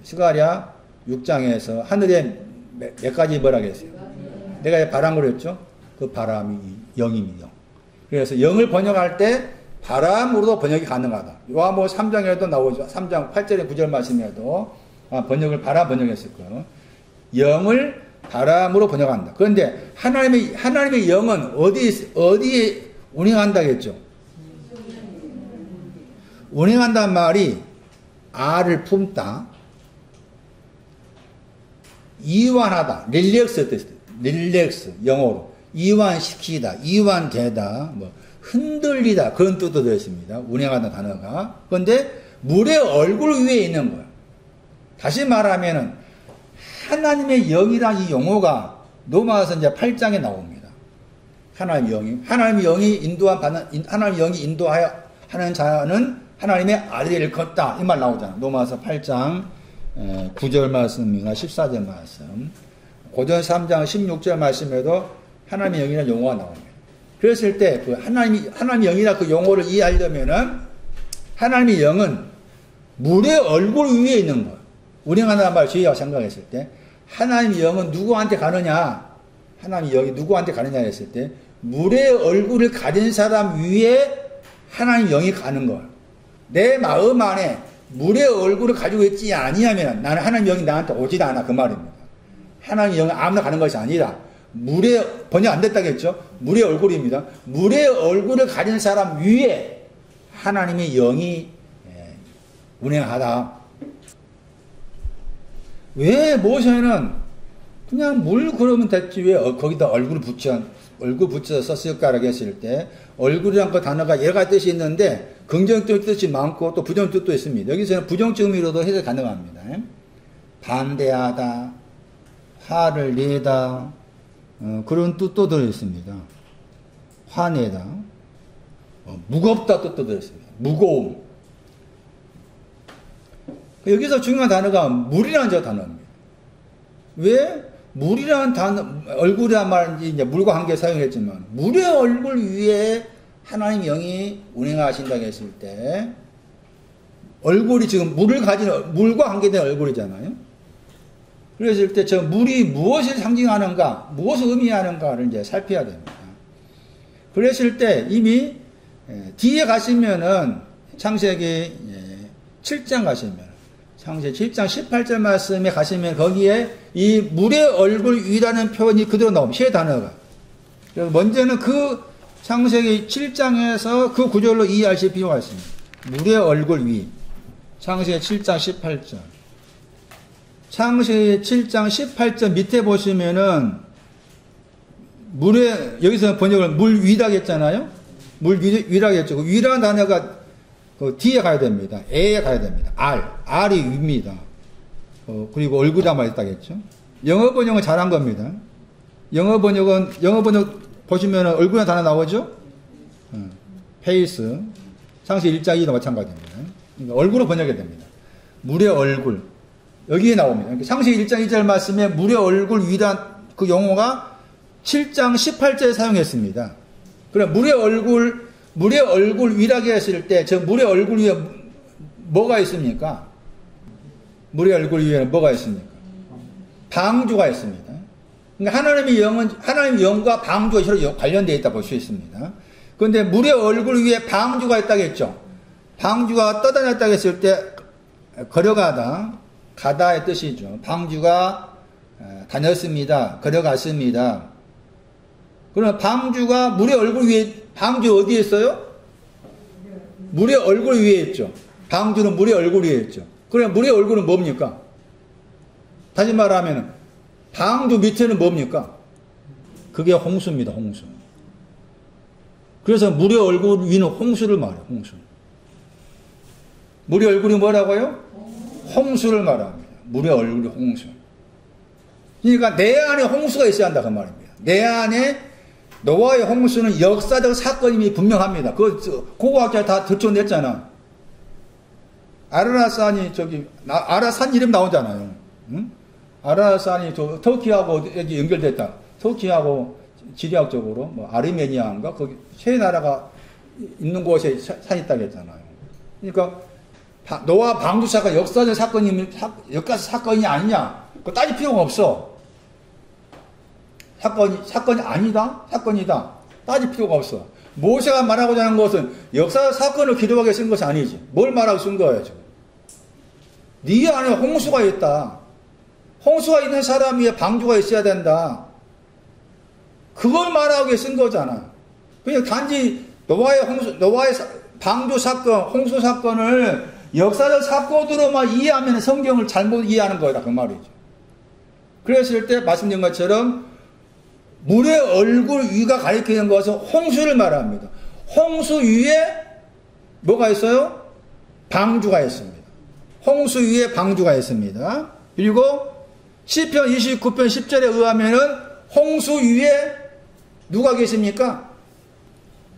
A: 스가랴 6장에서 하늘에 몇 가지 뭐라고 했어요? 내가 바람 그랬죠? 그 바람이 영입니다. 그래서 영을 번역할 때 바람으로도 번역이 가능하다. 요한복음 3장에도 나오죠. 3장 8절에 9절 말씀에도 번역을 바람 번역했을 거예요. 영을 바람으로 번역한다. 그런데 하나님의 영은 어디에 운행한다겠죠? 운행한다는 말이 알을 품다, 이완하다, 릴렉스 영어로 이완시키다, 이완되다, 뭐 흔들리다 그런 뜻도 되어 있습니다. 운행하다 단어가. 그런데 물의 얼굴 위에 있는 거예요. 다시 말하면은 하나님의 영이라는 이 용어가 로마서 이제 8장에 나옵니다. 하나님의 영이 인도하여 하는 자는 하나님의 아들이 일컫다. 이 말 나오잖아요. 로마서 8장 9절 말씀이나 14절 말씀. 고전 3장 16절 말씀에도 하나님의 영이라는 용어가 나옵니다. 그랬을 때 그 하나님의 영이라 그 용어를 이해하려면은 하나님의 영은 물의 얼굴 위에 있는 거예요. 운행하는 말 주의하고 생각했을 때 하나님의 영은 누구한테 가느냐? 하나님의 영이 누구한테 가느냐 했을 때 물의 얼굴을 가진 사람 위에 하나님의 영이 가는 거예요. 내 마음 안에 물의 얼굴을 가지고 있지 아니하면 나는 하나님의 영이 나한테 오지도 않아 그 말입니다. 하나님의 영은 아무나 가는 것이 아니라 번역 안 됐다겠죠? 물의 얼굴입니다. 물의 얼굴을 가진 사람 위에 하나님의 영이 운행하다. 왜 모세는 그냥 물 그러면 됐지 왜 거기다 얼굴을 얼굴 붙여서 썼을까라고 했을 때 얼굴이란 그 단어가 여러 가지 뜻이 있는데 긍정적 뜻이 많고 또 부정적 뜻도 있습니다. 여기서는 부정적 의미로도 해석 가능합니다. 반대하다, 화를 내다, 그런 뜻도 들어있습니다. 화내다, 무겁다 뜻도 들어있습니다. 무거움. 여기서 중요한 단어가 물이라는 저 단어입니다. 왜? 물이라는 단어, 얼굴이란 말인지 이제 물과 관계 사용했지만, 물의 얼굴 위에 하나님 영이 운행하신다고 했을 때, 얼굴이 지금 물을 가진, 물과 관계된 얼굴이잖아요. 그랬을 때 저 물이 무엇을 상징하는가, 무엇을 의미하는가를 이제 살펴야 됩니다. 그랬을 때 이미 뒤에 가시면은 창세기 7장 가시면, 창세기 7장 18절 말씀에 가시면 거기에 이 물의 얼굴 위라는 표현이 그대로 나옵니다. 세 단어가. 그래서 먼저는 그 창세기 7장에서 그 구절로 이해하실 필요가 있습니다. 물의 얼굴 위. 창세기 7장 18절. 창세기 7장 18절 밑에 보시면은 물에, 여기서 번역을 물 위라고 했잖아요? 물 위라고 했죠. 그 위라는 단어가 그 뒤에 가야 됩니다. 에에 가야 됩니다. R이 위입니다. 그리고 얼굴이란 말이 있다겠죠. 영어 번역은 잘한 겁니다. 영어 번역 보시면 얼굴이라는 단어 나오죠? 페이스. 창세기 1장 2도 마찬가지입니다. 그러니까 얼굴로 번역해야 됩니다. 물의 얼굴. 여기에 나옵니다. 창세기 1장 2절 말씀에 물의 얼굴 위란 그 용어가 7장 18절에 사용했습니다. 그럼 물의 얼굴 위라고 했을 때, 저 물의 얼굴 위에 뭐가 있습니까? 물의 얼굴 위에는 뭐가 있습니까? 방주가 있습니다. 그러니까 하나님의 영과 방주가 서로 관련되어 있다 볼 수 있습니다. 그런데 물의 얼굴 위에 방주가 있다고 했죠. 방주가 떠다녔다고 했을 때, 걸어가다, 가다의 뜻이죠. 방주가 다녔습니다. 걸어갔습니다. 그러나 방주가 물의 얼굴 위에, 방주 어디에 있어요? 물의 얼굴 위에 있죠. 방주는 물의 얼굴 위에 있죠. 그러면 물의 얼굴은 뭡니까? 다시 말하면 방주 밑에는 뭡니까? 그게 홍수입니다. 홍수. 그래서 물의 얼굴 위는 홍수를 말해요. 홍수. 물의 얼굴이 뭐라고요? 홍수를 말합니다. 물의 얼굴이 홍수. 그러니까 내 안에 홍수가 있어야 한다 그 말입니다. 내 안에 노아의 홍수는 역사적 사건임이 분명합니다. 고고학자 다 들춰냈잖아. 아라라산이 아라산 이름 나오잖아요. 응? 아라라산이 터키하고 여기 연결됐다. 터키하고 지리학적으로 뭐 아르메니아인가 거기 세 나라가 있는 곳에 산이 있다고 했잖아요. 그러니까 노아 방주 사건 역사적 사건이 아니냐? 그거 따질 필요가 없어. 사건이 아니다? 사건이다. 따질 필요가 없어. 모세가 말하고자 하는 것은 역사 사건을 기록하게 쓴 것이 아니지. 뭘 말하고 쓴 거예요, 지금. 네 안에 홍수가 있다. 홍수가 있는 사람 위에 방주가 있어야 된다. 그걸 말하기 위해 쓴 거잖아. 그냥 단지 노아의 방주 사건, 홍수 사건을 역사적 사건으로만 이해하면 성경을 잘못 이해하는 거다. 그 말이죠. 그랬을 때 말씀드린 것처럼 물의 얼굴 위가 가리키는 것은 홍수를 말합니다. 홍수 위에 뭐가 있어요? 방주가 있습니다. 홍수 위에 방주가 있습니다. 그리고 시편 29편 10절에 의하면은 홍수 위에 누가 계십니까?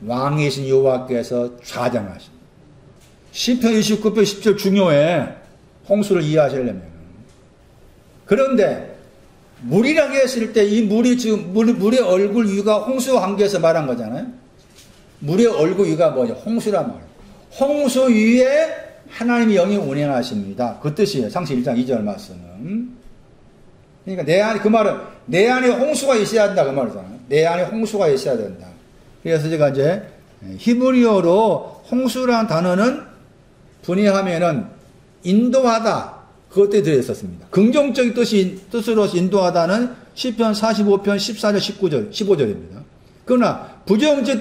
A: 왕이신 여호와께서 좌정하십니다. 시편 29편 10절 중요해. 홍수를 이해하시려면. 그런데 물이라고 했을 때 이 물이 지금 물의 얼굴 위가 홍수와 관계해서 말한 거잖아요. 물의 얼굴 위가 뭐죠? 홍수란 말이에요. 홍수 위에 하나님의 영이 운행하십니다. 그 뜻이에요. 창세기 1장 2절 말씀은. 그러니까 그 말은 내 안에 홍수가 있어야 한다 그 말이잖아요. 내 안에 홍수가 있어야 된다. 그래서 제가 이제 히브리어로 홍수라는 단어는 분해하면은 인도하다 그것도 들어있었습니다. 긍정적인 뜻으로 인도하다는 시편 45편 14절 15절입니다. 그러나 부정적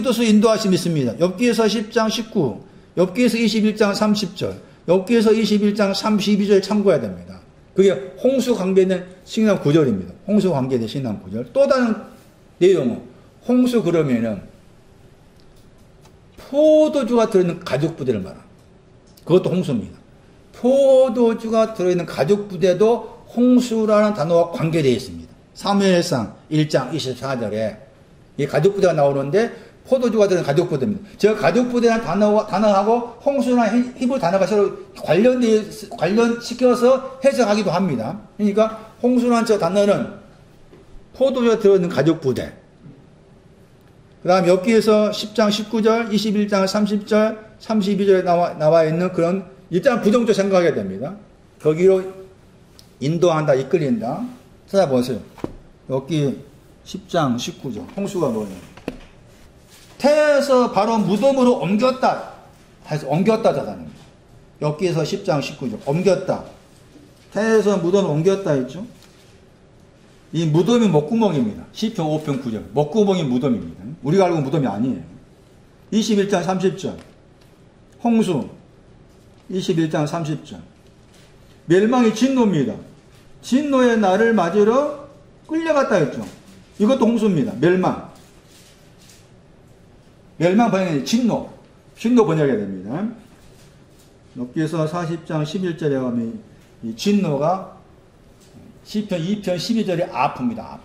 A: 뜻으로 인도하심이 있습니다. 욥기에서 10장 19, 욥기에서 21장 30절, 욥기에서 21장 32절 참고해야 됩니다. 그게 홍수 관계된 신앙 구절입니다. 홍수 관계된 신앙 구절. 또 다른 내용은 홍수 그러면은 포도주가 들어있는 가죽부대를 말합니다. 그것도 홍수입니다. 포도주가 들어있는 가죽부대도 홍수라는 단어와 관계되어 있습니다. 사무엘상 1장 24절에 이 가죽부대가 나오는데 포도주가 들어있는 가죽부대입니다. 저 가죽부대라는 단어하고 홍수라는 히브리 단어가 서로 관련시켜서 해석하기도 합니다. 그러니까 홍수라는 저 단어는 포도주가 들어있는 가죽부대. 그 다음 여기에서 10장 19절, 21장 30절, 32절에 나와 있는 그런 일단 부정적 생각하게 됩니다. 거기로 인도한다, 이끌린다. 찾아보세요. 여기 10장 19절. 홍수가 뭐예요? 태에서 바로 무덤으로 옮겼다. 해서 옮겼다 자다는 여기에서 10장 19절. 옮겼다. 태에서 무덤을 옮겼다 했죠. 이 무덤이 목구멍입니다. 시편 5편 9절. 목구멍이 무덤입니다. 우리가 알고 있는 무덤이 아니에요. 21장 30절. 홍수. 21장 30절. 멸망이 진노입니다. 진노의 날을 맞으러 끌려갔다 했죠. 이것도 홍수입니다. 멸망. 멸망 번역이 진노. 진노 번역해야 됩니다. 여기에서 40장 11절에 가면 이 진노가 시편 2편 12절에 아프입니다. 아프.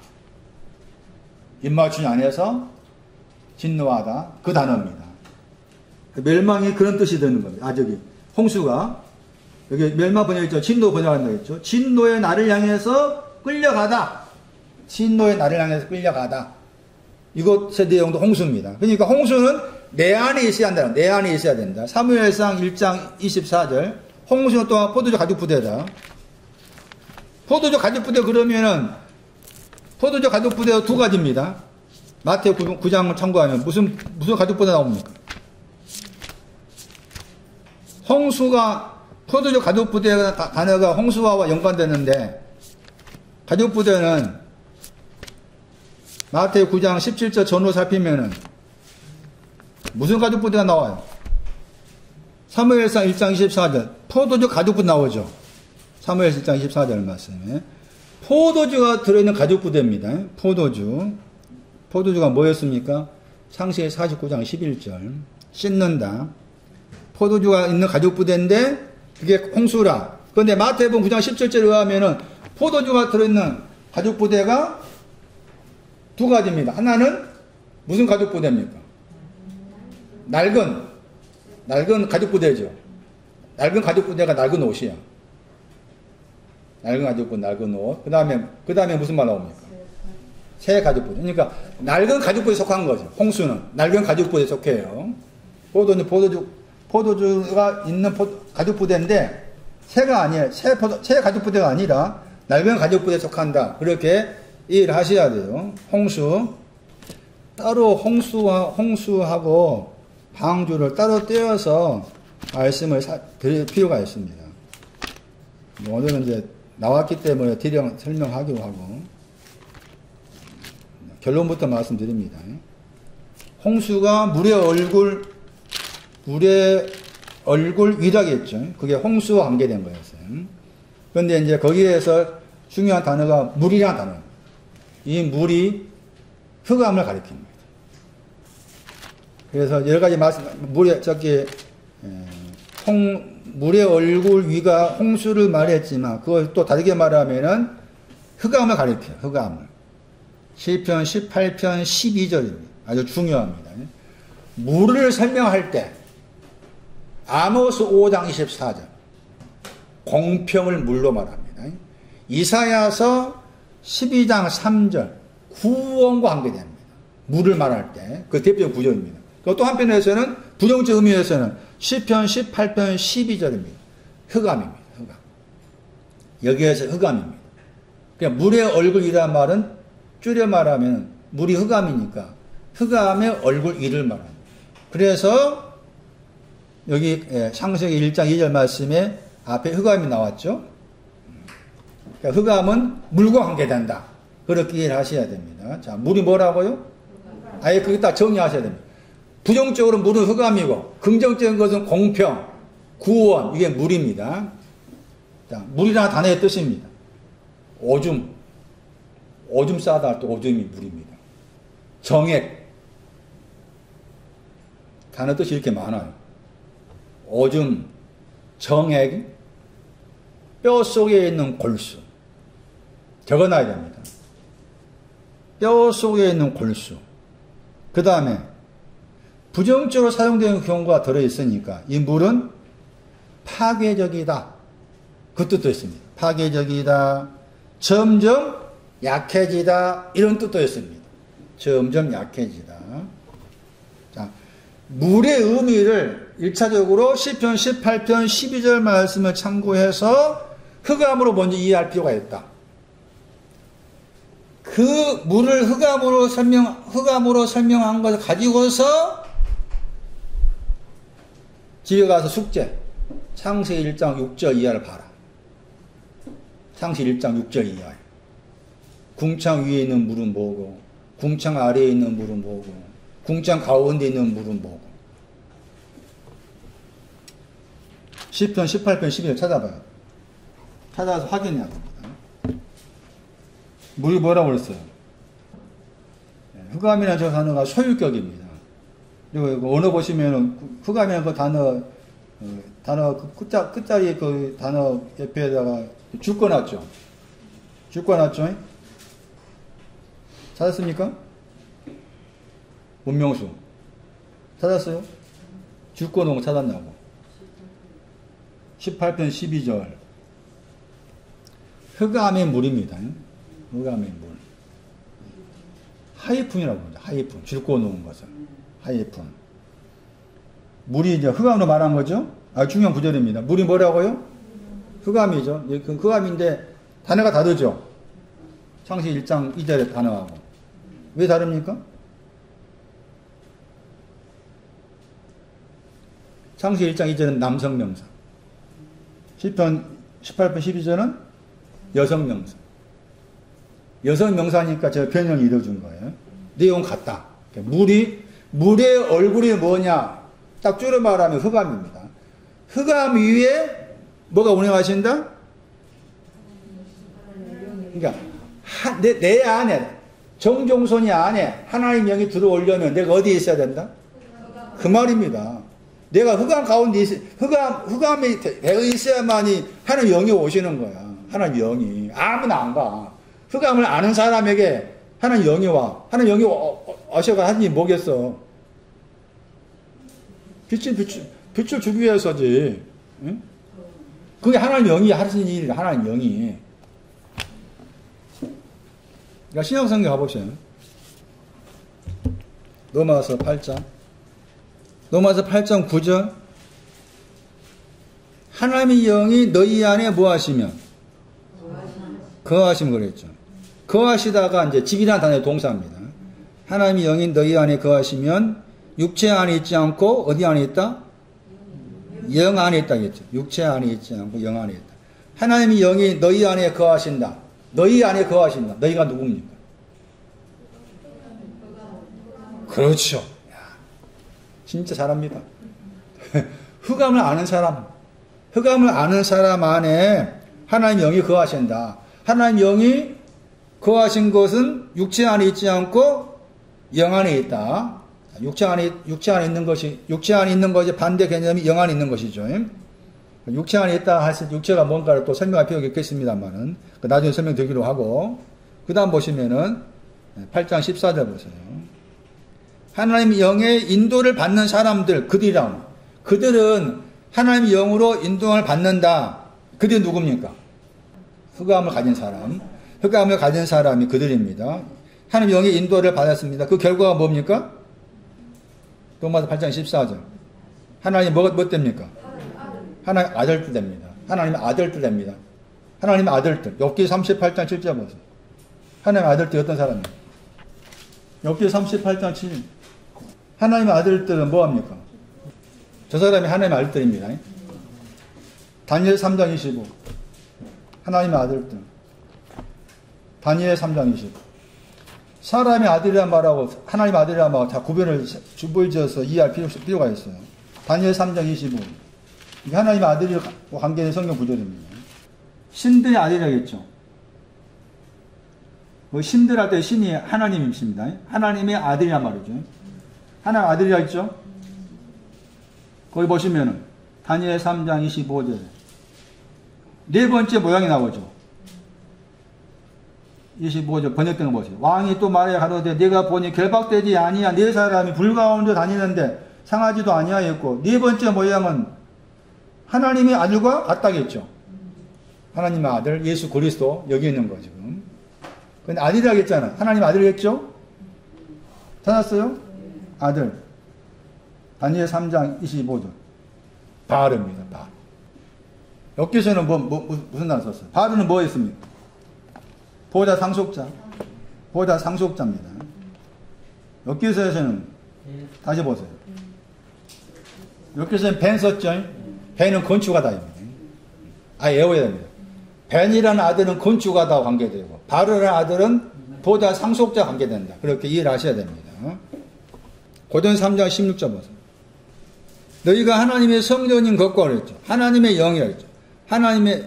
A: 입맞춤이 안해서 진노하다. 그 단어입니다. 멸망이 그런 뜻이 되는 겁니다. 아, 저기 홍수가 여기 멸망 번역이 있죠. 진노 번역한다 했죠. 진노의 나를 향해서 끌려가다. 진노의 나를 향해서 끌려가다. 이것의 내용도 홍수입니다. 그러니까 홍수는 내 안에 있어야 한다. 내 안에 있어야 된다. 사무엘상 1장 24절. 홍수는 또한 포도주 가죽부대다. 포도주 가죽부대 그러면은 포도주 가죽부대가 두 가지입니다. 마태복음 9장을 참고하면 무슨 가죽부대 나옵니까? 홍수가 포도주 가죽부대 단어가 홍수와 연관되는데 가죽부대는 마태 9장 17절 전후 살피면은 무슨 가죽부대가 나와요? 사무엘상 1장 24절 포도주 가죽부대 나오죠. 사무엘상 1장 24절 말씀에 포도주가 들어있는 가죽부대입니다. 포도주가 뭐였습니까? 창세기 49장 11절 씻는다. 포도주가 있는 가죽부대인데 그게 홍수라. 그런데 마태복음 9장 17절에 의하면은 포도주가 들어있는 가죽부대가 두 가지입니다. 하나는 무슨 가죽부대입니까? 낡은 가죽부대죠. 낡은 가죽부대가 낡은 옷이야. 낡은 가죽부대, 낡은 옷. 그 다음에 무슨 말 나옵니까? 새 가죽부대. 그러니까 낡은 가죽부대에 속한 거죠. 홍수는 낡은 가죽부대에 속해요. 포도주가 있는 가죽부대인데 새가 아니에요. 새 가죽부대가 아니라 낡은 가죽부대에 속한다. 그렇게 이해를 하셔야 돼요. 홍수. 따로 홍수하고 방주를 따로 떼어서 말씀을 드릴 필요가 있습니다. 오늘은 이제 나왔기 때문에 설명하기로 하고 결론부터 말씀드립니다. 홍수가 물의 얼굴 위라겠죠. 그게 홍수와 관계된 거였어요. 그런데 이제 거기에서 중요한 단어가 물이라는 단어입니다. 이 물이 흑암을 가리킵니다. 그래서 여러 가지 물의 얼굴 위가 홍수를 말했지만 그걸 또 다르게 말하면은 흑암을 가리켜요. 흑암을. 시편 18편 12절입니다. 아주 중요합니다. 물을 설명할 때 아모스 5장 24절 공평을 물로 말합니다. 이사야서 12장 3절 구원과 관계됩니다. 물을 말할 때 그 대표적 구절입니다. 또 한편에서는 부정적 의미에서는 시편 18편 12절입니다. 흑암입니다. 흑암. 여기에서 흑암입니다. 그냥 물의 얼굴이란 말은 줄여 말하면 물이 흑암이니까 흑암의 얼굴 위를 말합니다. 그래서 여기 창세기 1장 2절 말씀에 앞에 흑암이 나왔죠. 그러니까 흑암은 물과 관계된다. 그렇게 이해를 하셔야 됩니다. 자, 물이 뭐라고요? 아예 그게 딱 정리하셔야 됩니다. 부정적으로 물은 흑암이고 긍정적인 것은 공평, 구원, 이게 물입니다. 자, 물이라는 단어의 뜻입니다. 오줌 싸다 할 때 오줌이 물입니다. 정액. 단어 뜻이 이렇게 많아요. 오줌, 정액, 뼈 속에 있는 골수. 적어놔야 됩니다. 뼈 속에 있는 골수. 그 다음에 부정적으로 사용되는 경우가 들어있으니까 이 물은 파괴적이다. 그 뜻도 있습니다. 파괴적이다. 점점 약해지다. 이런 뜻도 있습니다. 점점 약해지다. 자, 물의 의미를 1차적으로 시편 18편 12절 말씀을 참고해서 흑암으로 먼저 이해할 필요가 있다. 그 물을 흑암으로 설명한 것을 가지고서 집에 가서 숙제. 창세기 1장 6절 이하를 봐라. 창세기 1장 6절 이하. 궁창 위에 있는 물은 뭐고, 궁창 아래에 있는 물은 뭐고, 궁창 가운데 있는 물은 뭐고. 시편 18편 12절 찾아봐요. 찾아서 확인해야 됩니다. 물이 뭐라고 그랬어요? 흑암이라는 저 단어가 소유격입니다. 그리고 언어 보시면은 흑암이라는 그 단어 끝자리 그 단어 옆에다가 줄거놨죠. 줄거놨죠. 찾았습니까? 문명수 찾았어요? 줄거놓은 거 찾았냐고. 18편 12절 흑암의 물입니다. 흑암의 물. 하이픈이라고 합니다. 하이픈. 줄거놓은 것을. 하이픈. 물이 이제 흑암으로 말한 거죠? 중요한 구절입니다. 물이 뭐라고요? 흑암이죠. 그 흑암인데 단어가 다르죠? 창세기 1장 2절의 단어하고. 왜 다릅니까? 창세기 1장 2절은 남성명사. 시편 18편 12절은 여성명사. 여성명사니까 제가 변형을 이뤄준 거예요. 내용 같다. 물의 얼굴이 뭐냐? 딱 줄여 말하면 흑암입니다. 흑암 위에 뭐가 운행하신다? 그러니까 내 안에 정종손이 안에 하나님 영이 들어오려면 내가 어디에 있어야 된다? 그 말입니다. 내가 흑암 가운데 흑암에 되어 있어야만이 하나님 영이 오시는 거야. 하나님 영이 아무나 안 가. 흑암을 아는 사람에게 하나님 영이 와. 하나님 영이 오셔가 하는 일이 뭐겠어? 빛을 주기 위해서지. 응? 그게 하나님 영이 하시는 일이다. 하나님 영이. 그러니까 신약성경 가보세요. 로마서 8장. 로마서 8장 9절. 하나님의 영이 너희 안에 뭐 하시면? 거하시면 그랬죠. 거하시다가 이제 집이라는 단어의 동사입니다. 하나님의 영이 너희 안에 거하시면 육체 안에 있지 않고 어디 안에 있다? 영 안에 있다겠죠. 육체 안에 있지 않고 영 안에 있다. 하나님의 영이 너희 안에 거하신다. 너희 안에 거하신다. 너희가 누굽니까? 그렇죠. 야, 진짜 잘합니다. 흑암을 아는 사람 안에 하나님 영이 거하신다. 하나님 영이 거하신 것은 육체 안에 있지 않고 영 안에 있다. 육체 안에 있는 것이 반대 개념이 영 안에 있는 것이죠. 육체 안에 있다 할 때 육체가 뭔가를 또 설명할 필요가 있겠습니다만은 나중에 설명드리기로 하고 그 다음 보시면은 8장 14절 보세요. 하나님 영의 인도를 받는 사람들 그들은 하나님 영으로 인도를 받는다. 그들이 누굽니까? 흑암을 가진 사람이 그들입니다. 하나님 영의 인도를 받았습니다. 그 결과가 뭡니까? 로마서 8장 14절. 하나님 뭐 됩니까? 하나님 아들들 됩니다. 하나님의 아들들 됩니다. 하나님의 아들들. 욥기 38장 7절 보세요. 하나님의 아들들이 어떤 사람이에요? 욥기 38장 7절. 하나님의 아들들은 뭐합니까? 저 사람이 하나님의 아들들입니다. 다니엘 3장 25. 하나님의 아들들. 다니엘 3장 25. 사람의 아들이란 말하고 하나님의 아들이란 말하고 다 구별을 주보지어서 이해할 필요가 있어요. 다니엘 3장 25. 이게 하나님의 아들과 관계된 성경 구절입니다. 신들의 아들이라겠죠. 그 신들할 때 신이 하나님이십니다. 하나님의 아들이란 말이죠. 하나님 아들이라 했죠. 거기 보시면은 다니엘 3장 25절 네 번째 모양이 나오죠. 25절 번역된 거 보세요. 왕이 또 말해 가로되 네가 보니 결박되지 아니한 네 사람이 불 가운데 다니는데 상하지도 아니하였고 네 번째 모양은 하나님의 아들과 같다겠죠. 하나님의 아들 예수 그리스도 여기 있는 거 지금. 근데 아들이라고 했잖아. 하나님 아들이겠죠? 찾았어요? 아들. 다니엘 3장 25절. 바알입니다. 바알. 여기서는 무슨 날 썼어요? 바알은 뭐 했습니까? 보호자 상속자. 보호자 상속자입니다. 여기서는 다시 보세요. 여기서는 벤 썼죠? 벤은 건축하다입니다. 외워야 됩니다. 벤이라는 아들은 건축하다 관계되고 바알이라는 아들은 보호자 상속자 관계된다. 그렇게 이해를 하셔야 됩니다. 고전 3장 16절 보세요. 너희가 하나님의 성전인 것과 그랬죠. 하나님의 영이라 했죠. 하나님의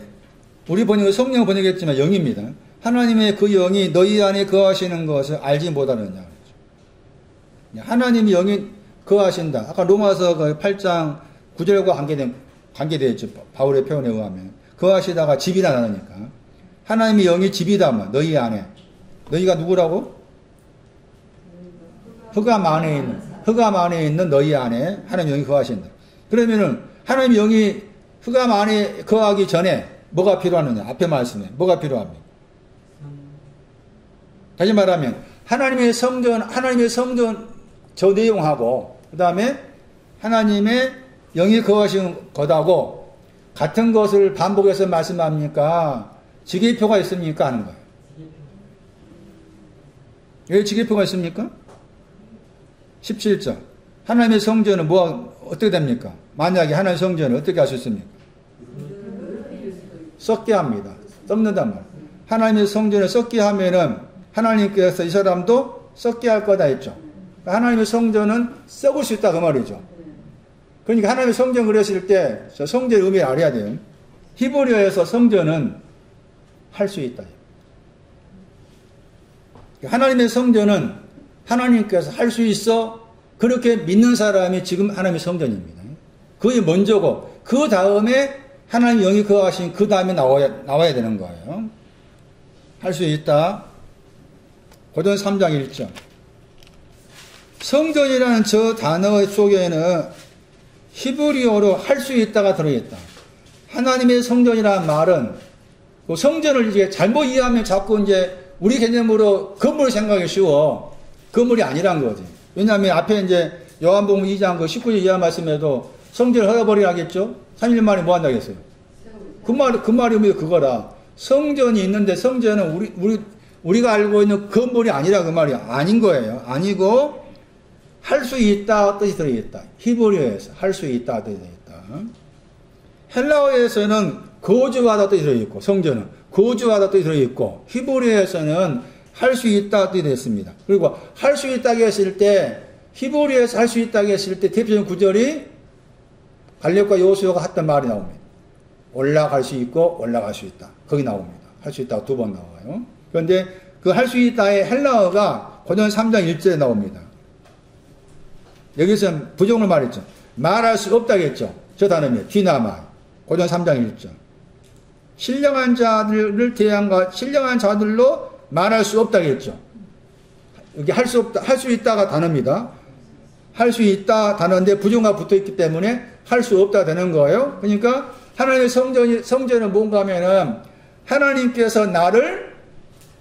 A: 우리 번역은 성령 번역했지만 영입니다. 하나님의 그 영이 너희 안에 거하시는 것을 알지 못하느냐 그랬죠. 하나님의 영이 거하신다. 아까 로마서 8장 9절과 관계되어 있죠. 바울의 표현에 의하면 거하시다가 집이나 나누니까 하나님의 영이 집이다. 너희 안에. 너희가 누구라고? 흑암 안에 있는 너희 안에 하나님의 영이 거하신다. 그러면은 하나님의 영이 흑암 안에 거하기 전에 뭐가 필요하느냐? 앞에 말씀에 뭐가 필요합니까? 다시 말하면 하나님의 성전 저 내용하고 그 다음에 하나님의 영이 거하신 것하고 같은 것을 반복해서 말씀합니까? 지계표가 있습니까? 하는 거예요. 왜 지계표가 있습니까? 17절. 하나님의 성전은 어떻게 됩니까? 만약에 하나님의 성전을 어떻게 할 수 있습니까? 썩게 합니다. 썩는단 말이에요. 하나님의 성전을 썩게 하면은 하나님께서 이 사람도 썩게 할 거다 했죠. 하나님의 성전은 썩을 수 있다 그 말이죠. 그러니까 하나님의 성전 그렸을 때 저 성전의 의미를 알아야 돼요. 히브리어에서 성전은 할 수 있다. 하나님의 성전은 하나님께서 할 수 있어 그렇게 믿는 사람이 지금 하나님의 성전입니다. 그게 먼저고 그 다음에 하나님 영이 거하신 그 다음에 나와야 되는 거예요. 할 수 있다. 고전 3장 1절. 성전이라는 저 단어 속에는 히브리어로 할 수 있다가 들어있다. 하나님의 성전이라는 말은 그 성전을 이제 잘못 이해하면 자꾸 이제 우리 개념으로 건물을 생각하기 쉬워. 건물이 아니란 거지. 왜냐하면 앞에 이제 요한복음 2장 그 19절 이하 말씀에도 성전을 헐어버리라 하겠죠? 3일 만에 뭐 한다고 했어요? 그 말이 그거라. 성전이 있는데 성전은 우리가 알고 있는 건물이 아니라 그 말이 아닌 거예요. 아니고 할 수 있다 뜻이 들어있다. 히브리어에서 할 수 있다 뜻이 들어있다. 헬라어에서는 거주하다 뜻이 들어있고 성전은 거주하다 뜻이 들어있고 히브리어에서는 할 수 있다 뜻이 됐습니다. 그리고 할 수 있다고 했을 때 히브리어에서 할 수 있다고 했을 때 대표적인 구절이 갈렙과 여호수아가 했던 말이 나옵니다. 올라갈 수 있고 올라갈 수 있다. 거기 나옵니다. 할 수 있다고 2번 나와요. 그런데 그 할 수 있다의 헬라어가 고전 3장 1절에 나옵니다. 여기서는 부정을 말했죠. 말할 수 없다겠죠. 저 단어입니다. 디나마. 고전 3장 1절. 신령한 자들을 대한 신령한 자들로 말할 수 없다겠죠. 여기 할 수 없다, 할 수 있다가 단어입니다. 할 수 있다 단어인데 부정가 붙어 있기 때문에 할 수 없다 되는 거예요. 그러니까 하나님의 성전은 뭔가 하면은 하나님께서 나를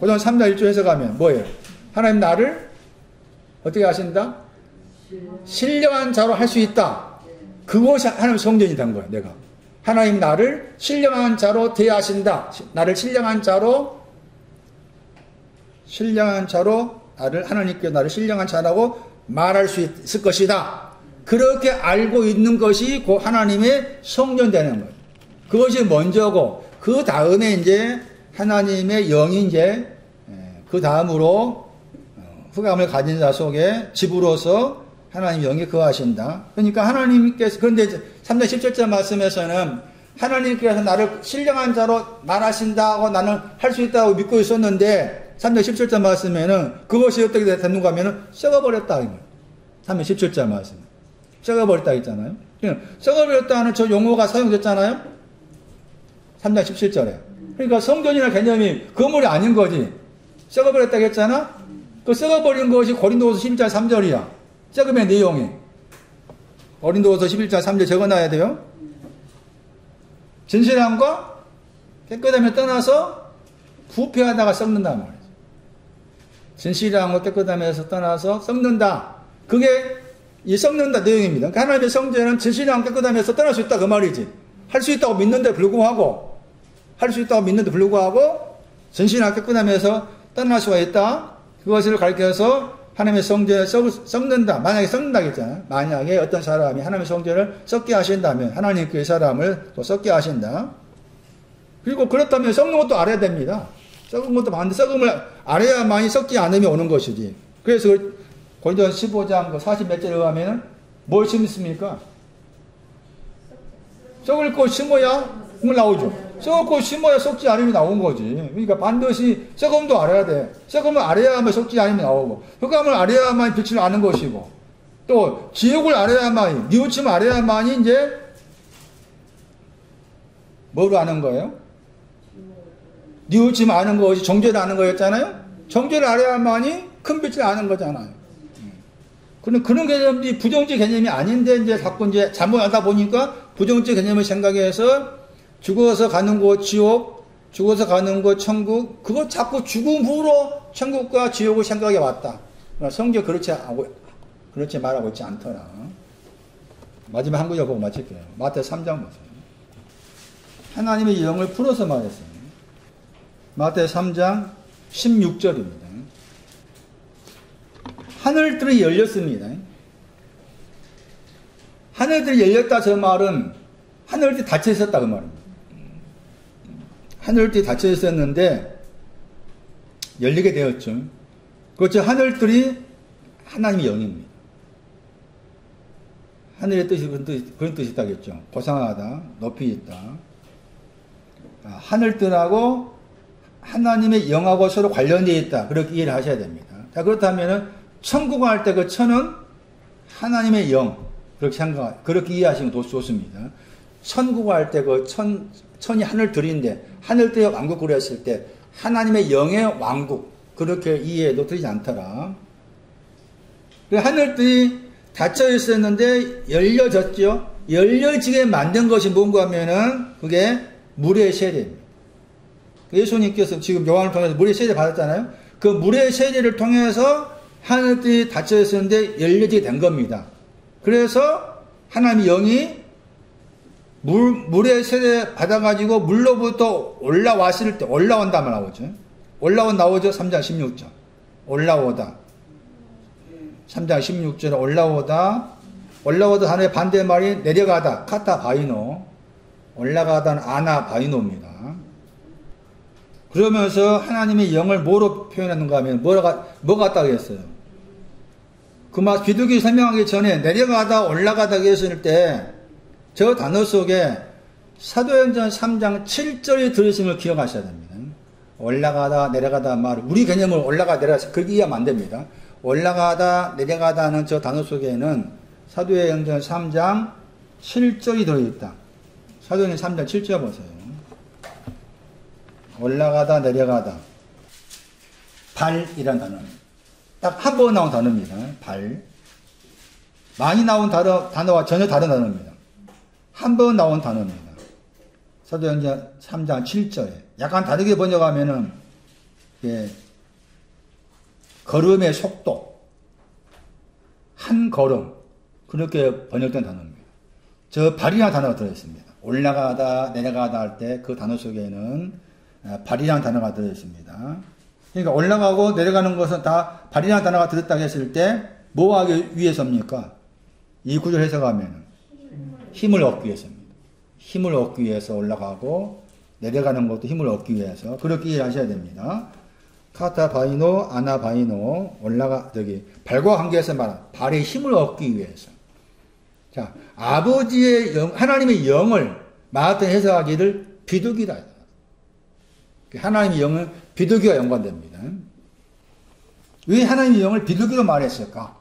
A: 고전 3장 1절 해석하면 뭐예요? 하나님 나를 어떻게 하신다? 신령한 자로 할 수 있다. 그것이 하나님의 성전이 된 거예요. 내가. 하나님 나를 신령한 자로 대하신다. 나를 신령한 자로 하나님께 나를 신령한 자라고 말할 수 있을 것이다. 그렇게 알고 있는 것이 그 하나님의 성전 되는 거예요. 그것이 먼저고 그 다음에 이제 하나님의 영이 이제 그 다음으로 흑암을 가진 자 속에 집으로서 하나님 영이 거하신다. 그러니까 하나님께서 그런데 3장 17절 말씀에서는 하나님께서 나를 신령한 자로 말하신다고 나는 할 수 있다고 믿고 있었는데 3장 17절 말씀에는 그것이 어떻게 됐는가 하면은 썩어버렸다. 3장 17절 말씀. 썩어버렸다 했잖아요. 썩어버렸다는 저 용어가 사용됐잖아요. 3장 17절에. 그러니까 성전이나 개념이 건물이 아닌 거지. 썩어버렸다 했잖아. 그 썩어버린 것이 고린도후서 11장 3절이야. 썩음의 내용이. 고린도후서 11장 3절 적어놔야 돼요. 진실함과 깨끗함을 떠나서 부패하다가 썩는단 말이에요. 진실함과 깨끗함에서 떠나서 썩는다. 그게 이 썩는다 내용입니다. 그러니까 하나님의 성전은 진실함과 깨끗함에서 떠날 수 있다 그 말이지. 할 수 있다고 믿는데 불구하고 진실함과 깨끗함에서 떠날 수가 있다. 그것을 가르쳐서 하나님의 성전을 썩는다. 만약에 썩는다고 했잖아요. 만약에 어떤 사람이 하나님의 성전을 썩게 하신다면 하나님 그 사람을 또 썩게 하신다. 그리고 그렇다면 썩는 것도 알아야 됩니다. 썩은 것도 반드시 썩음을 알아야만이 썩지 않으면 오는 것이지. 그래서 고린도서 15장 40몇 절에 가면 뭘 심습니까? 썩을 것 심어야 물 나오죠. 썩을 것 심어야 썩지 않으면 나온 거지. 그러니까 반드시 썩음도 알아야 돼. 썩음을 알아야만 썩지 않으면 나오고, 흑암을 알아야만 빛을 아는 것이고, 또 지옥을 알아야만, 뉘우침을 알아야만이 이제 뭐로 아는 거예요? 뉘우침 아는 것이 정죄를 아는 거였잖아요. 정죄를 알아야만이 큰 빛을 아는 거잖아요. 그런 개념이 부정적 개념이 아닌데 이제 자꾸 이제 잘못 알다 보니까 부정적 개념을 생각해서 죽어서 가는 곳 지옥, 죽어서 가는 곳 천국, 그거 자꾸 죽음 후로 천국과 지옥을 생각해 왔다. 성경 그렇지 말하고 있지 않더라. 마지막 한 구절 보고 마칠게요. 마태오 3장 보세요. 하나님의 영을 풀어서 말했어요. 마태오 3장 16절입니다. 하늘들이 열렸습니다. 하늘들이 열렸다 저 말은 하늘들이 닫혀 있었다 그 말입니다. 하늘들이 닫혀 있었는데 열리게 되었죠. 그렇죠. 하늘들이 하나님의 영입니다. 하늘의 뜻이 그런 뜻이 있다겠죠. 고상하다, 높이 있다. 하늘들하고 하나님의 영하고 서로 관련되어 있다. 그렇게 이해를 하셔야 됩니다. 자, 그렇다면은 천국을 할 때 그 천은 하나님의 영. 그렇게 이해하시면 좋습니다. 천국을 할 때 그 천이 하늘들인데, 하늘들의 왕국으로 했을 때, 하나님의 영의 왕국. 그렇게 이해해도 틀리지 않더라. 하늘들이 닫혀 있었는데, 열려졌죠? 열려지게 만든 것이 뭔가 하면은, 그게 물의 세례입니다. 예수님께서 지금 요한을 통해서 물의 세례 받았잖아요? 그 물의 세례를 통해서 하늘들이 닫혀 있었는데 열려지게 된 겁니다. 그래서 하나님의 영이 물의 세례 받아가지고 물로부터 올라왔을 때, 올라온다만 나오죠. 나오죠? 3장 16절. 올라오다. 3장 16절에 올라오다 하늘의 반대말이 내려가다. 카타 바이노. 올라가다는 아나 바이노입니다. 그러면서 하나님의 영을 뭐로 표현하는가 하면 뭐가 같다고 했어요? 그 말 비둘기 설명하기 전에 내려가다 올라가다 했을 때 저 단어 속에 사도행전 3장 7절이 들으심을 기억하셔야 됩니다. 올라가다 내려가다 말 우리 개념을 올라가 내려가다 그렇게 이해하면 안 됩니다. 올라가다 내려가다는 저 단어 속에는 사도행전 3장 7절이 들어있다. 사도행전 3장 7절 보세요. 올라가다 내려가다 발이란 단어입니다. 딱 한 번 나온 단어입니다. 발. 많이 나온 단어와 전혀 다른 단어입니다. 한 번 나온 단어입니다. 사도행전 3장 7절에 약간 다르게 번역하면은 걸음의 속도 한 걸음 그렇게 번역된 단어입니다. 저 발이라는 단어가 들어있습니다. 올라가다 내려가다 할 때 그 단어 속에는 발이라는 단어가 들어있습니다. 그러니까 올라가고 내려가는 것은 다 발이라는 단어가 들었다고 했을 때 뭐 하기 위해서입니까? 이 구절 해석하면 힘을 얻기 위해서입니다. 힘을 얻기 위해서 올라가고 내려가는 것도 힘을 얻기 위해서 그렇게 이해하셔야 됩니다. 카타 바이노, 아나 바이노 발과 관계에서 말한 발의 힘을 얻기 위해서. 자, 아버지의 영, 하나님의 영을 마라톤 해석하기를 비둘기다. 하나님의 영은 비둘기와 연관됩니다. 왜 하나님의 영을 비둘기로 말했을까?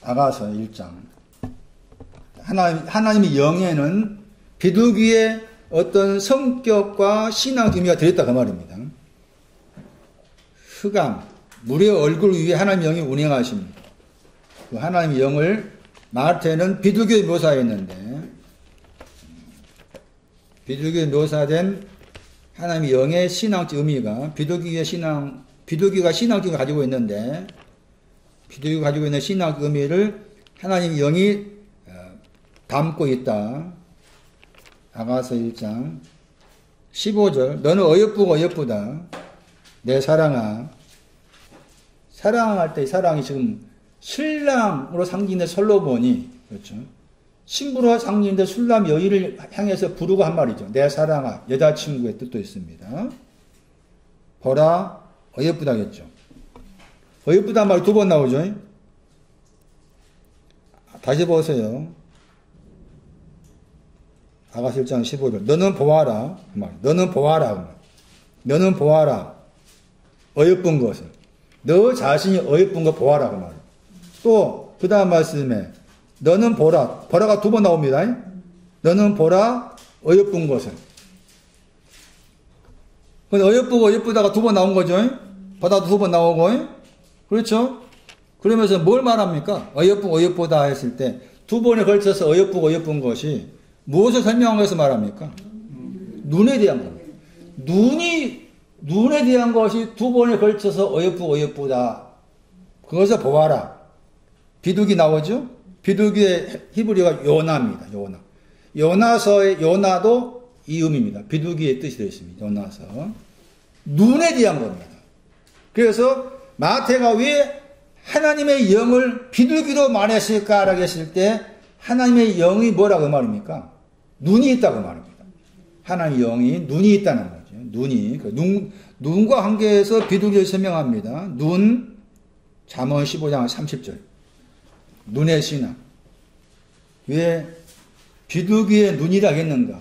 A: 아가서 1장. 하나님의 영에는 비둘기의 어떤 성격과 신앙 의미가 들었다 그 말입니다. 흑암, 물의 얼굴 위에 하나님의 영이 운행하십니다. 그 하나님의 영을 마태는 비둘기에 묘사했는데, 비둘기에 묘사된 하나님의 영의 신앙적 의미가 비둘기가 신앙적을 가지고 있는데, 비둘기가 가지고 있는 신앙적 의미를 하나님의 영이 담고 있다. 아가서 1장 15절. 너는 어여쁘고 어여쁘다. 내 사랑아. 사랑할 때 사랑이 지금 신랑으로 상징된 솔로몬이, 그렇죠, 신부로 상징된 술람 여인을 향해서 부르고 한 말이죠. 내 사랑아, 여자친구의 뜻도 있습니다. 보라, 어여쁘다겠죠. 어여쁘다 말이 두 번 나오죠. 다시 보세요. 아가서 1장 15절. 너는 보아라. 너는 보아라. 너는 보아라. 어여쁜 것을. 너 자신이 어여쁜 거 보아라. 그 말. 또, 그 다음 말씀에, 너는 보라. 보라가 두 번 나옵니다. 너는 보라. 어여쁜 것을. 근데 어여쁘고 어여쁘다가 두 번 나온 거죠. 보다도 두 번 나오고. 그렇죠? 그러면서 뭘 말합니까? 어여쁘고 어여쁘다 했을 때, 두 번에 걸쳐서 어여쁘고 어여쁜 것이 무엇을 설명하기 위해서 말합니까? 눈에 대한 겁니다. 눈에 대한 것이 두 번에 걸쳐서 어여쁘고 어여쁘다. 그것을 보아라. 비둘기 나오죠? 비둘기의 히브리어가 요나입니다. 요나. 요나서의 요나도 이 의미입니다. 비둘기의 뜻이 되어 있습니다. 요나서. 눈에 대한 겁니다. 그래서 마태가 왜 하나님의 영을 비둘기로 말했을까라고 했을 때 하나님의 영이 뭐라고 말입니까? 눈이 있다고 말입니다. 하나님의 영이 눈이 있다는 거죠. 눈이. 눈과 관계해서 비둘기를 설명합니다. 눈, 잠언 15장 30절. 눈의 신앙. 왜 비둘기의 눈이라겠는가?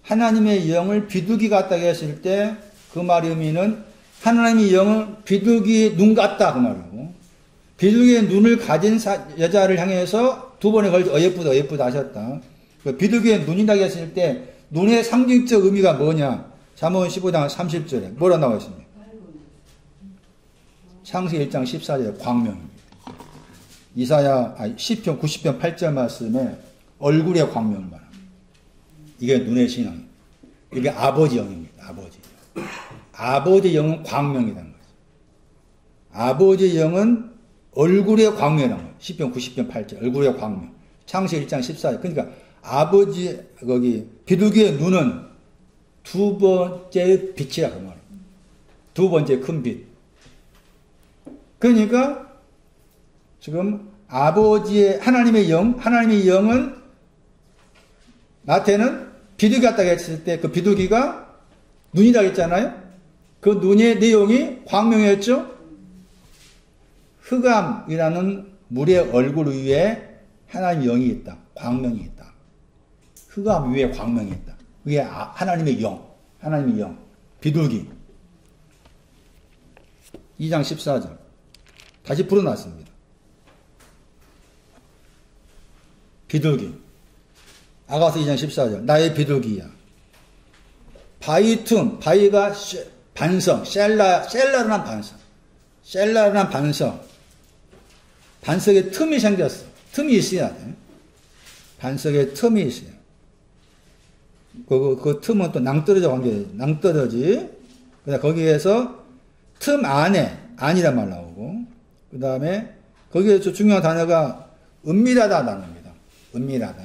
A: 하나님의 영을 비둘기 같다고 했을 때 그 말의 의미는 하나님의 영을 비둘기의 눈 같다 그 말이고, 비둘기의 눈을 가진 여자를 향해서 두 번에 걸쳐 어예쁘다 어예쁘다 하셨다. 비둘기의 눈이라고 했을 때 눈의 상징적 의미가 뭐냐? 잠언 15장 30절에 뭐라 나와 있습니까? 창세기 1장 14절에 광명입니다. 시편 90편 8절 말씀에 얼굴의 광명을 말합니다. 이게 눈의 신앙. 이게 아버지 영입니다. 아버지. 아버지 영은 광명이라는 거죠. 아버지 영은 얼굴의 광명이라는 거예요. 시편 90편 8절 얼굴의 광명. 창세기 1장 14절. 그러니까 아버지 비둘기의 눈은 두 번째 빛이라고 말합니다. 두 번째 큰 빛. 그러니까 지금 아버지의 하나님의 영은 마태는 비둘기 같다고 했을 때 그 비둘기가 눈이라고 했잖아요. 그 눈의 내용이 광명이었죠. 흑암이라는 물의 얼굴 위에 하나님의 영이 있다. 광명이 있다. 흑암 위에 광명이 있다. 그게 하나님의 영. 하나님의 영. 비둘기. 2장 14절. 다시 불어놨습니다. 비둘기. 아가서 2장 14절. 나의 비둘기야. 바위 틈. 바위가 반성. 셀라르난 반성. 셀라르난 반성. 반석에 틈이 생겼어. 틈이 있어야 돼. 반석에 틈이 있어요. 그 틈은 또 낭떠러지와 관계돼요. 낭떠러지. 그다음 거기에서 틈 안에, 안이란 말 나오고, 그 다음에 거기에서 중요한 단어가 은밀하다 단어입니다. 은밀하다.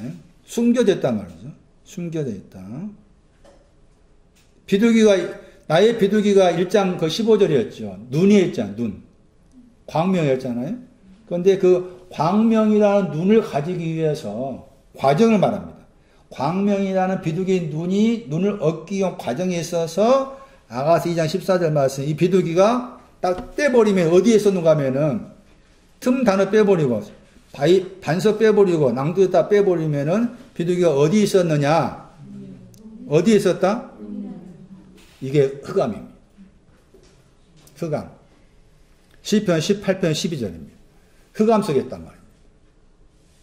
A: 숨겨졌단 말이죠. 숨겨져 있다. 나의 비둘기가 1장 그 15절이었죠. 눈이 있잖아, 눈. 광명이었잖아요. 그런데 그 광명이라는 눈을 가지기 위해서 과정을 말합니다. 광명이라는 비둘기의 눈을 얻기 위한 과정에 있어서 아가서 2장 14절 말씀, 이 비둘기가 딱 떼버리면 어디에 있었는가 하면은 틈 단어 빼버리고 반석 빼버리고 낭두에다 빼버리면은 비둘기가 어디에 있었느냐? 어디에 있었다? 이게 흑암입니다. 흑암. 시편 18편 12절입니다. 흑암 속에 있단 말입니다.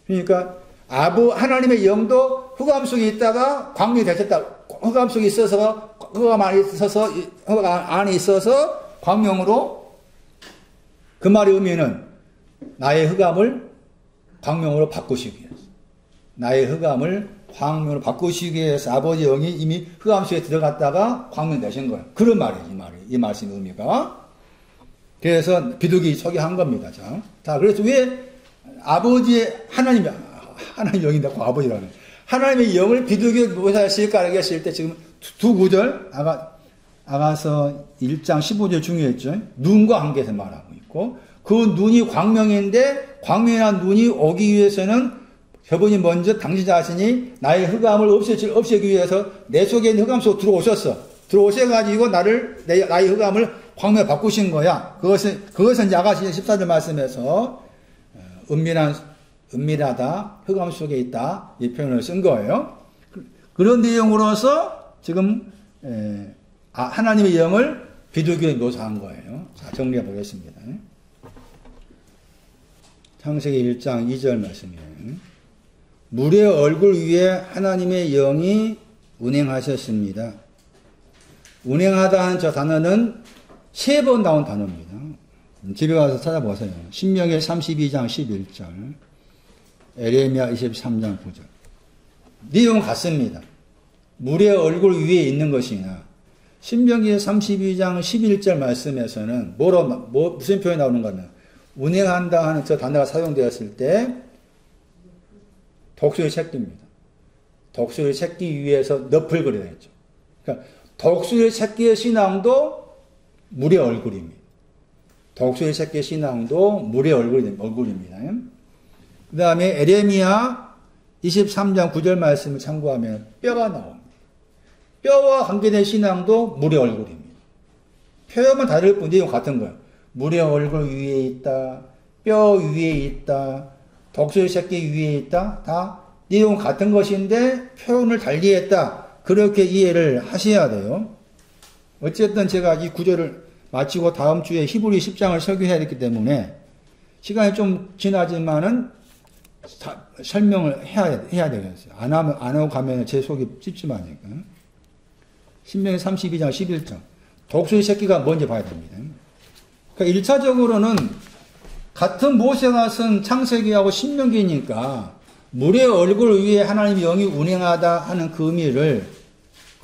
A: 그러니까 하나님의 영도 흑암 속에 있다가 광명이 되셨다. 흑암 속에 있어서 흑암 안에 있어서 광명으로, 그 말의 의미는 나의 흑암을 광명으로 바꾸시기 위해서, 나의 흑암을 광명으로 바꾸시기 위해서 아버지 영이 이미 흑암 속에 들어갔다가 광명 되신 거예요. 그런 말이에요. 이 말씀의 의미가. 그래서 비둘기 소개한 겁니다. 자, 그래서 왜 아버지의 하나님 영인데 아버지라는 하나님의 영을 비둘기에 묘사하실까 했을 때 지금 두 구절 아가서 1장 15절 중요했죠. 눈과 관계에서 말하고 있고, 그 눈이 광명인데 광명이란 눈이 오기 위해서는 저분이 먼저 당신 자신이 나의 흑암을 없애기 위해서 내 속에 있는 흑암 속으로 들어오셔가지고 나의 흑암을 광명에 바꾸신 거야. 그것은 이제 아가서 14절 말씀에서 은밀하다, 흑암 속에 있다, 이 표현을 쓴 거예요. 그런 내용으로서 지금 하나님의 영을 비둘기에 묘사한 거예요. 자, 정리해 보겠습니다. 창세기 1장 2절 말씀이에요. 물의 얼굴 위에 하나님의 영이 운행하셨습니다. 운행하다 하는 저 단어는 3번 나온 단어입니다. 집에 가서 찾아보세요. 신명기 32장 11절, 에레미야 23장 9절. 내용은 같습니다. 물의 얼굴 위에 있는 것이나, 신명기 32장 11절 말씀에서는 무슨 표현이 나오는가 하면, 운행한다 하는 저 단어가 사용되었을 때 독수리 새끼입니다. 독수리 새끼 위에서 늪을 그리다 했죠. 그러니까 독수리 새끼의 신앙도 물의 얼굴입니다. 독수리 새끼의 신앙도 물의 얼굴입니다. 그 다음에 에레미야 23장 9절 말씀을 참고하면 뼈가 나옵니다. 뼈와 관계된 신앙도 물의 얼굴입니다. 표현만 다를 뿐 내용 같은 거예요. 물의 얼굴 위에 있다, 뼈 위에 있다, 독수리 새끼 위에 있다, 다 내용 같은 것인데 표현을 달리했다. 그렇게 이해를 하셔야 돼요. 어쨌든 제가 이 구절을 마치고 다음 주에 히브리 10장을 설교해야 되기 때문에 시간이 좀 지나지만은 설명을 해야 되겠어요. 안 하고 가면 제 속이 찝찝하니까. 신명기 32장 11절. 독수리 새끼가 뭔지 봐야 됩니다. 그러니까 1차적으로는 같은 모세가 쓴 창세기하고 신명기니까 물의 얼굴 위에 하나님의 영이 운행하다 하는 그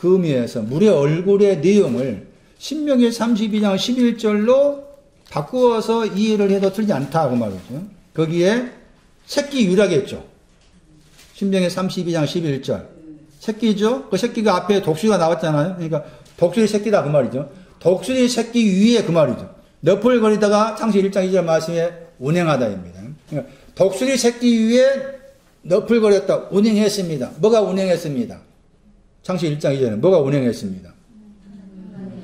A: 의미에서 물의 얼굴의 내용을 신명기 32장 11절로 바꾸어서 이해를 해도 틀리지 않다고 말이죠. 거기에 새끼 유라겠죠. 신명기 32장 11절. 새끼죠? 그 새끼가 앞에 독수리가 나왔잖아요. 그러니까 독수리 새끼다 그 말이죠. 독수리 새끼 위에 그 말이죠. 늪을 거리다가 창세기 1장 2절 말씀에 운행하다입니다. 그러니까 독수리 새끼 위에 늪을 거렸다. 운행했습니다. 뭐가 운행했습니다. 창세기 1장 2절에 뭐가 운행했습니다.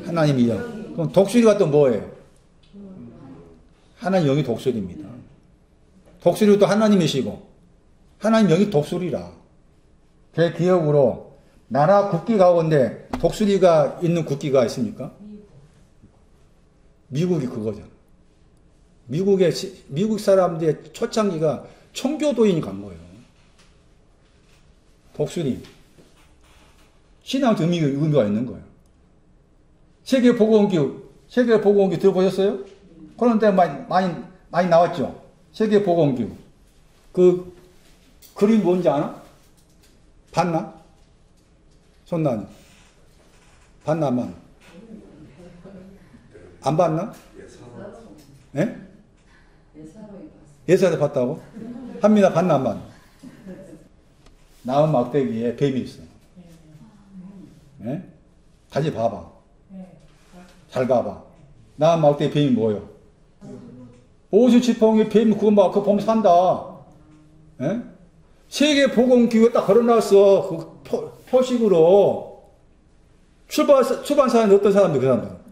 A: 하나님의 영. 그럼 독수리가 또 뭐예요? 하나님 영이 독수리입니다. 독수리도 또 하나님이시고 하나님 영이 독수리라. 제 기억으로 나라 국기 가운데 독수리가 있는 국기가 있습니까? 미국이 그거잖아. 미국 사람들의 초창기가 청교도인이 간 거예요. 독수리. 신앙 의미가 있는 거예요. 세계보건기구 들어보셨어요? 그런데 많이 나왔죠. 세계보건기구. 그 그림 뭔지 아나? 봤나? 손나니? 봤나 안 봤나? 안 봤나? 예? 예사로 봤다고? 한민아 봤나 안 봤나? 나은 막대기에 뱀이 있어. 예? 다시 봐봐. 잘 봐봐. 나은 막대기 뱀이 뭐예요? 오수지펑이 뱀이 그거 보면 산다. 예? 세계보건기구에 딱 걸어놨어. 그 표식으로. 출판사에 어떤 사람들, 그 사람들.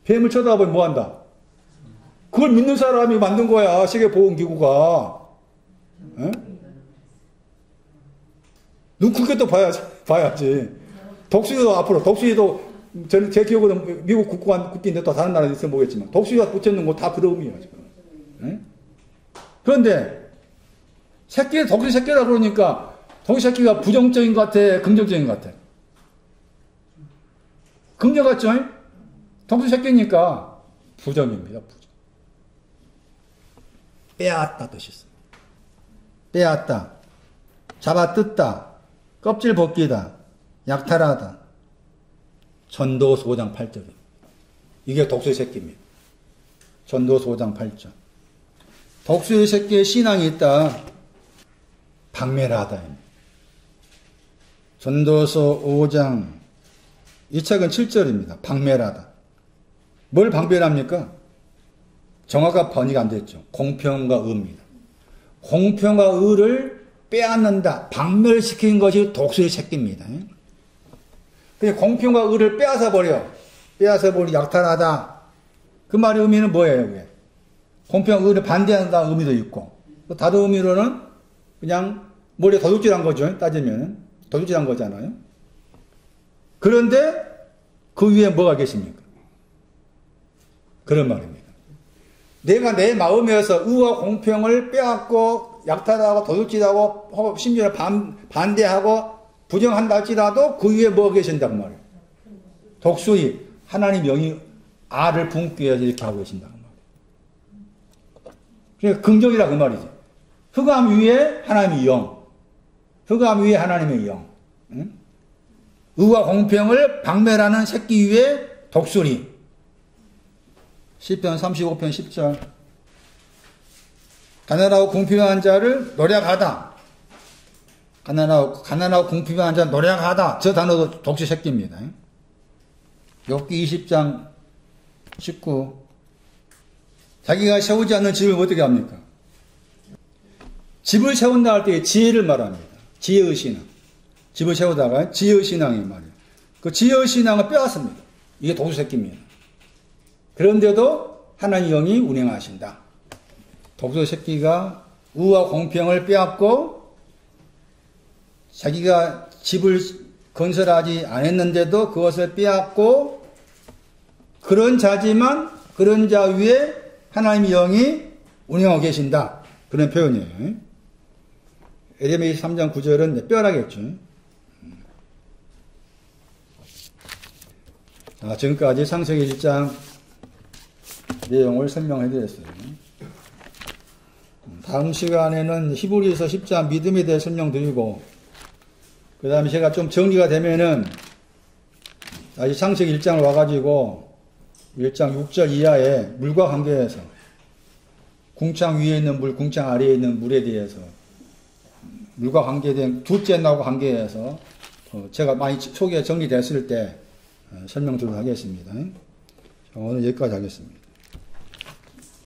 A: 뱀을 쳐다보면 뭐 한다? 그걸 믿는 사람이 만든 거야, 세계보건기구가. 예? 눈 크게 또 봐야지. 독수리도 앞으로, 독수리도 저는 제 기억으로는 미국 국기인데 또 다른 나라에 있어 보겠지만 독수리가 붙여있는 거 다 그런 의미예요. 지금. 네? 그런데 새끼 독수리 새끼라 그러니까 독수리 새끼가 부정적인 것 같아, 긍정적인 것 같아? 긍정 같죠? 독수리 새끼니까 부정입니다. 부정. 빼앗다 뜻이 있습니다. 빼앗다, 잡아뜯다, 껍질 벗기다, 약탈하다. 전도서 5장 8절입니다. 이게 독수리 새끼입니다. 전도서 5장 8절. 독수리 새끼의 신앙이 있다. 박멸하다. 전도서 5장 이 책은 7절입니다. 박멸하다. 뭘 박멸합니까? 정확한 번역이 안 됐죠. 공평과 의입니다. 공평과 의를 빼앗는다. 박멸시킨 것이 독수리 새끼입니다. 그냥 공평과 의를 빼앗아 버려. 빼앗아 버리 약탈하다. 그 말의 의미는 뭐예요? 그게? 공평과 의를 반대한다 의미도 있고, 다른 의미로는 그냥 머리에 도둑질한 거죠. 따지면 도둑질한 거잖아요. 그런데 그 위에 뭐가 계십니까? 그런 말입니다. 내가 내 마음에서 의와 공평을 빼앗고 약탈하고 도둑질하고 심지어 반대하고 부정한다 할지라도 그 위에 뭐가 계신단 말이에요. 독수리 하나님 영이 알을 품기 위해서 이렇게 하고 계신단 말이에요. 그러니까 긍정이라 그 말이지. 흑암 위에 하나님의 영, 흑암 위에 하나님의 영, 응? 의와 공평을 박멸하는 새끼 위에 독수리. 시편 35편 10절. 가난하고 궁핍한 자를 노력하다. 가난하고 궁핍한 자를 노력하다. 저 단어도 독수리 새끼입니다. 욥기 20장 19. 자기가 세우지 않는 집을 어떻게 합니까? 집을 세운다 할 때 지혜를 말합니다. 지혜의 신앙. 집을 세우다가 지혜의 신앙이 말이에요. 그 지혜의 신앙을 빼앗습니다. 이게 독수리 새끼입니다. 그런데도 하나님 영이 운행하신다. 독수리 새끼가 의와 공평을 빼앗고 자기가 집을 건설하지 않았는데도 그것을 빼앗고 그런 자지만 그런 자 위에 하나님의 영이 운행하고 계신다. 그런 표현이에요. 에레미야 3장 9절은 뼈라겠죠. 지금까지 창세기 1장 내용을 설명해 드렸어요. 다음 시간에는 히브리서 10장 믿음에 대해 설명드리고, 그 다음에 제가 좀 정리가 되면은 다시 창세기 1장을 와가지고 1장 6절 이하의 물과 관계에서 궁창 위에 있는 물, 궁창 아래에 있는 물에 대해서 물과 관계된 둘째 나하고 관계에서 제가 많이 소개 정리됐을 때 설명드리도록 하겠습니다. 오늘 여기까지 하겠습니다.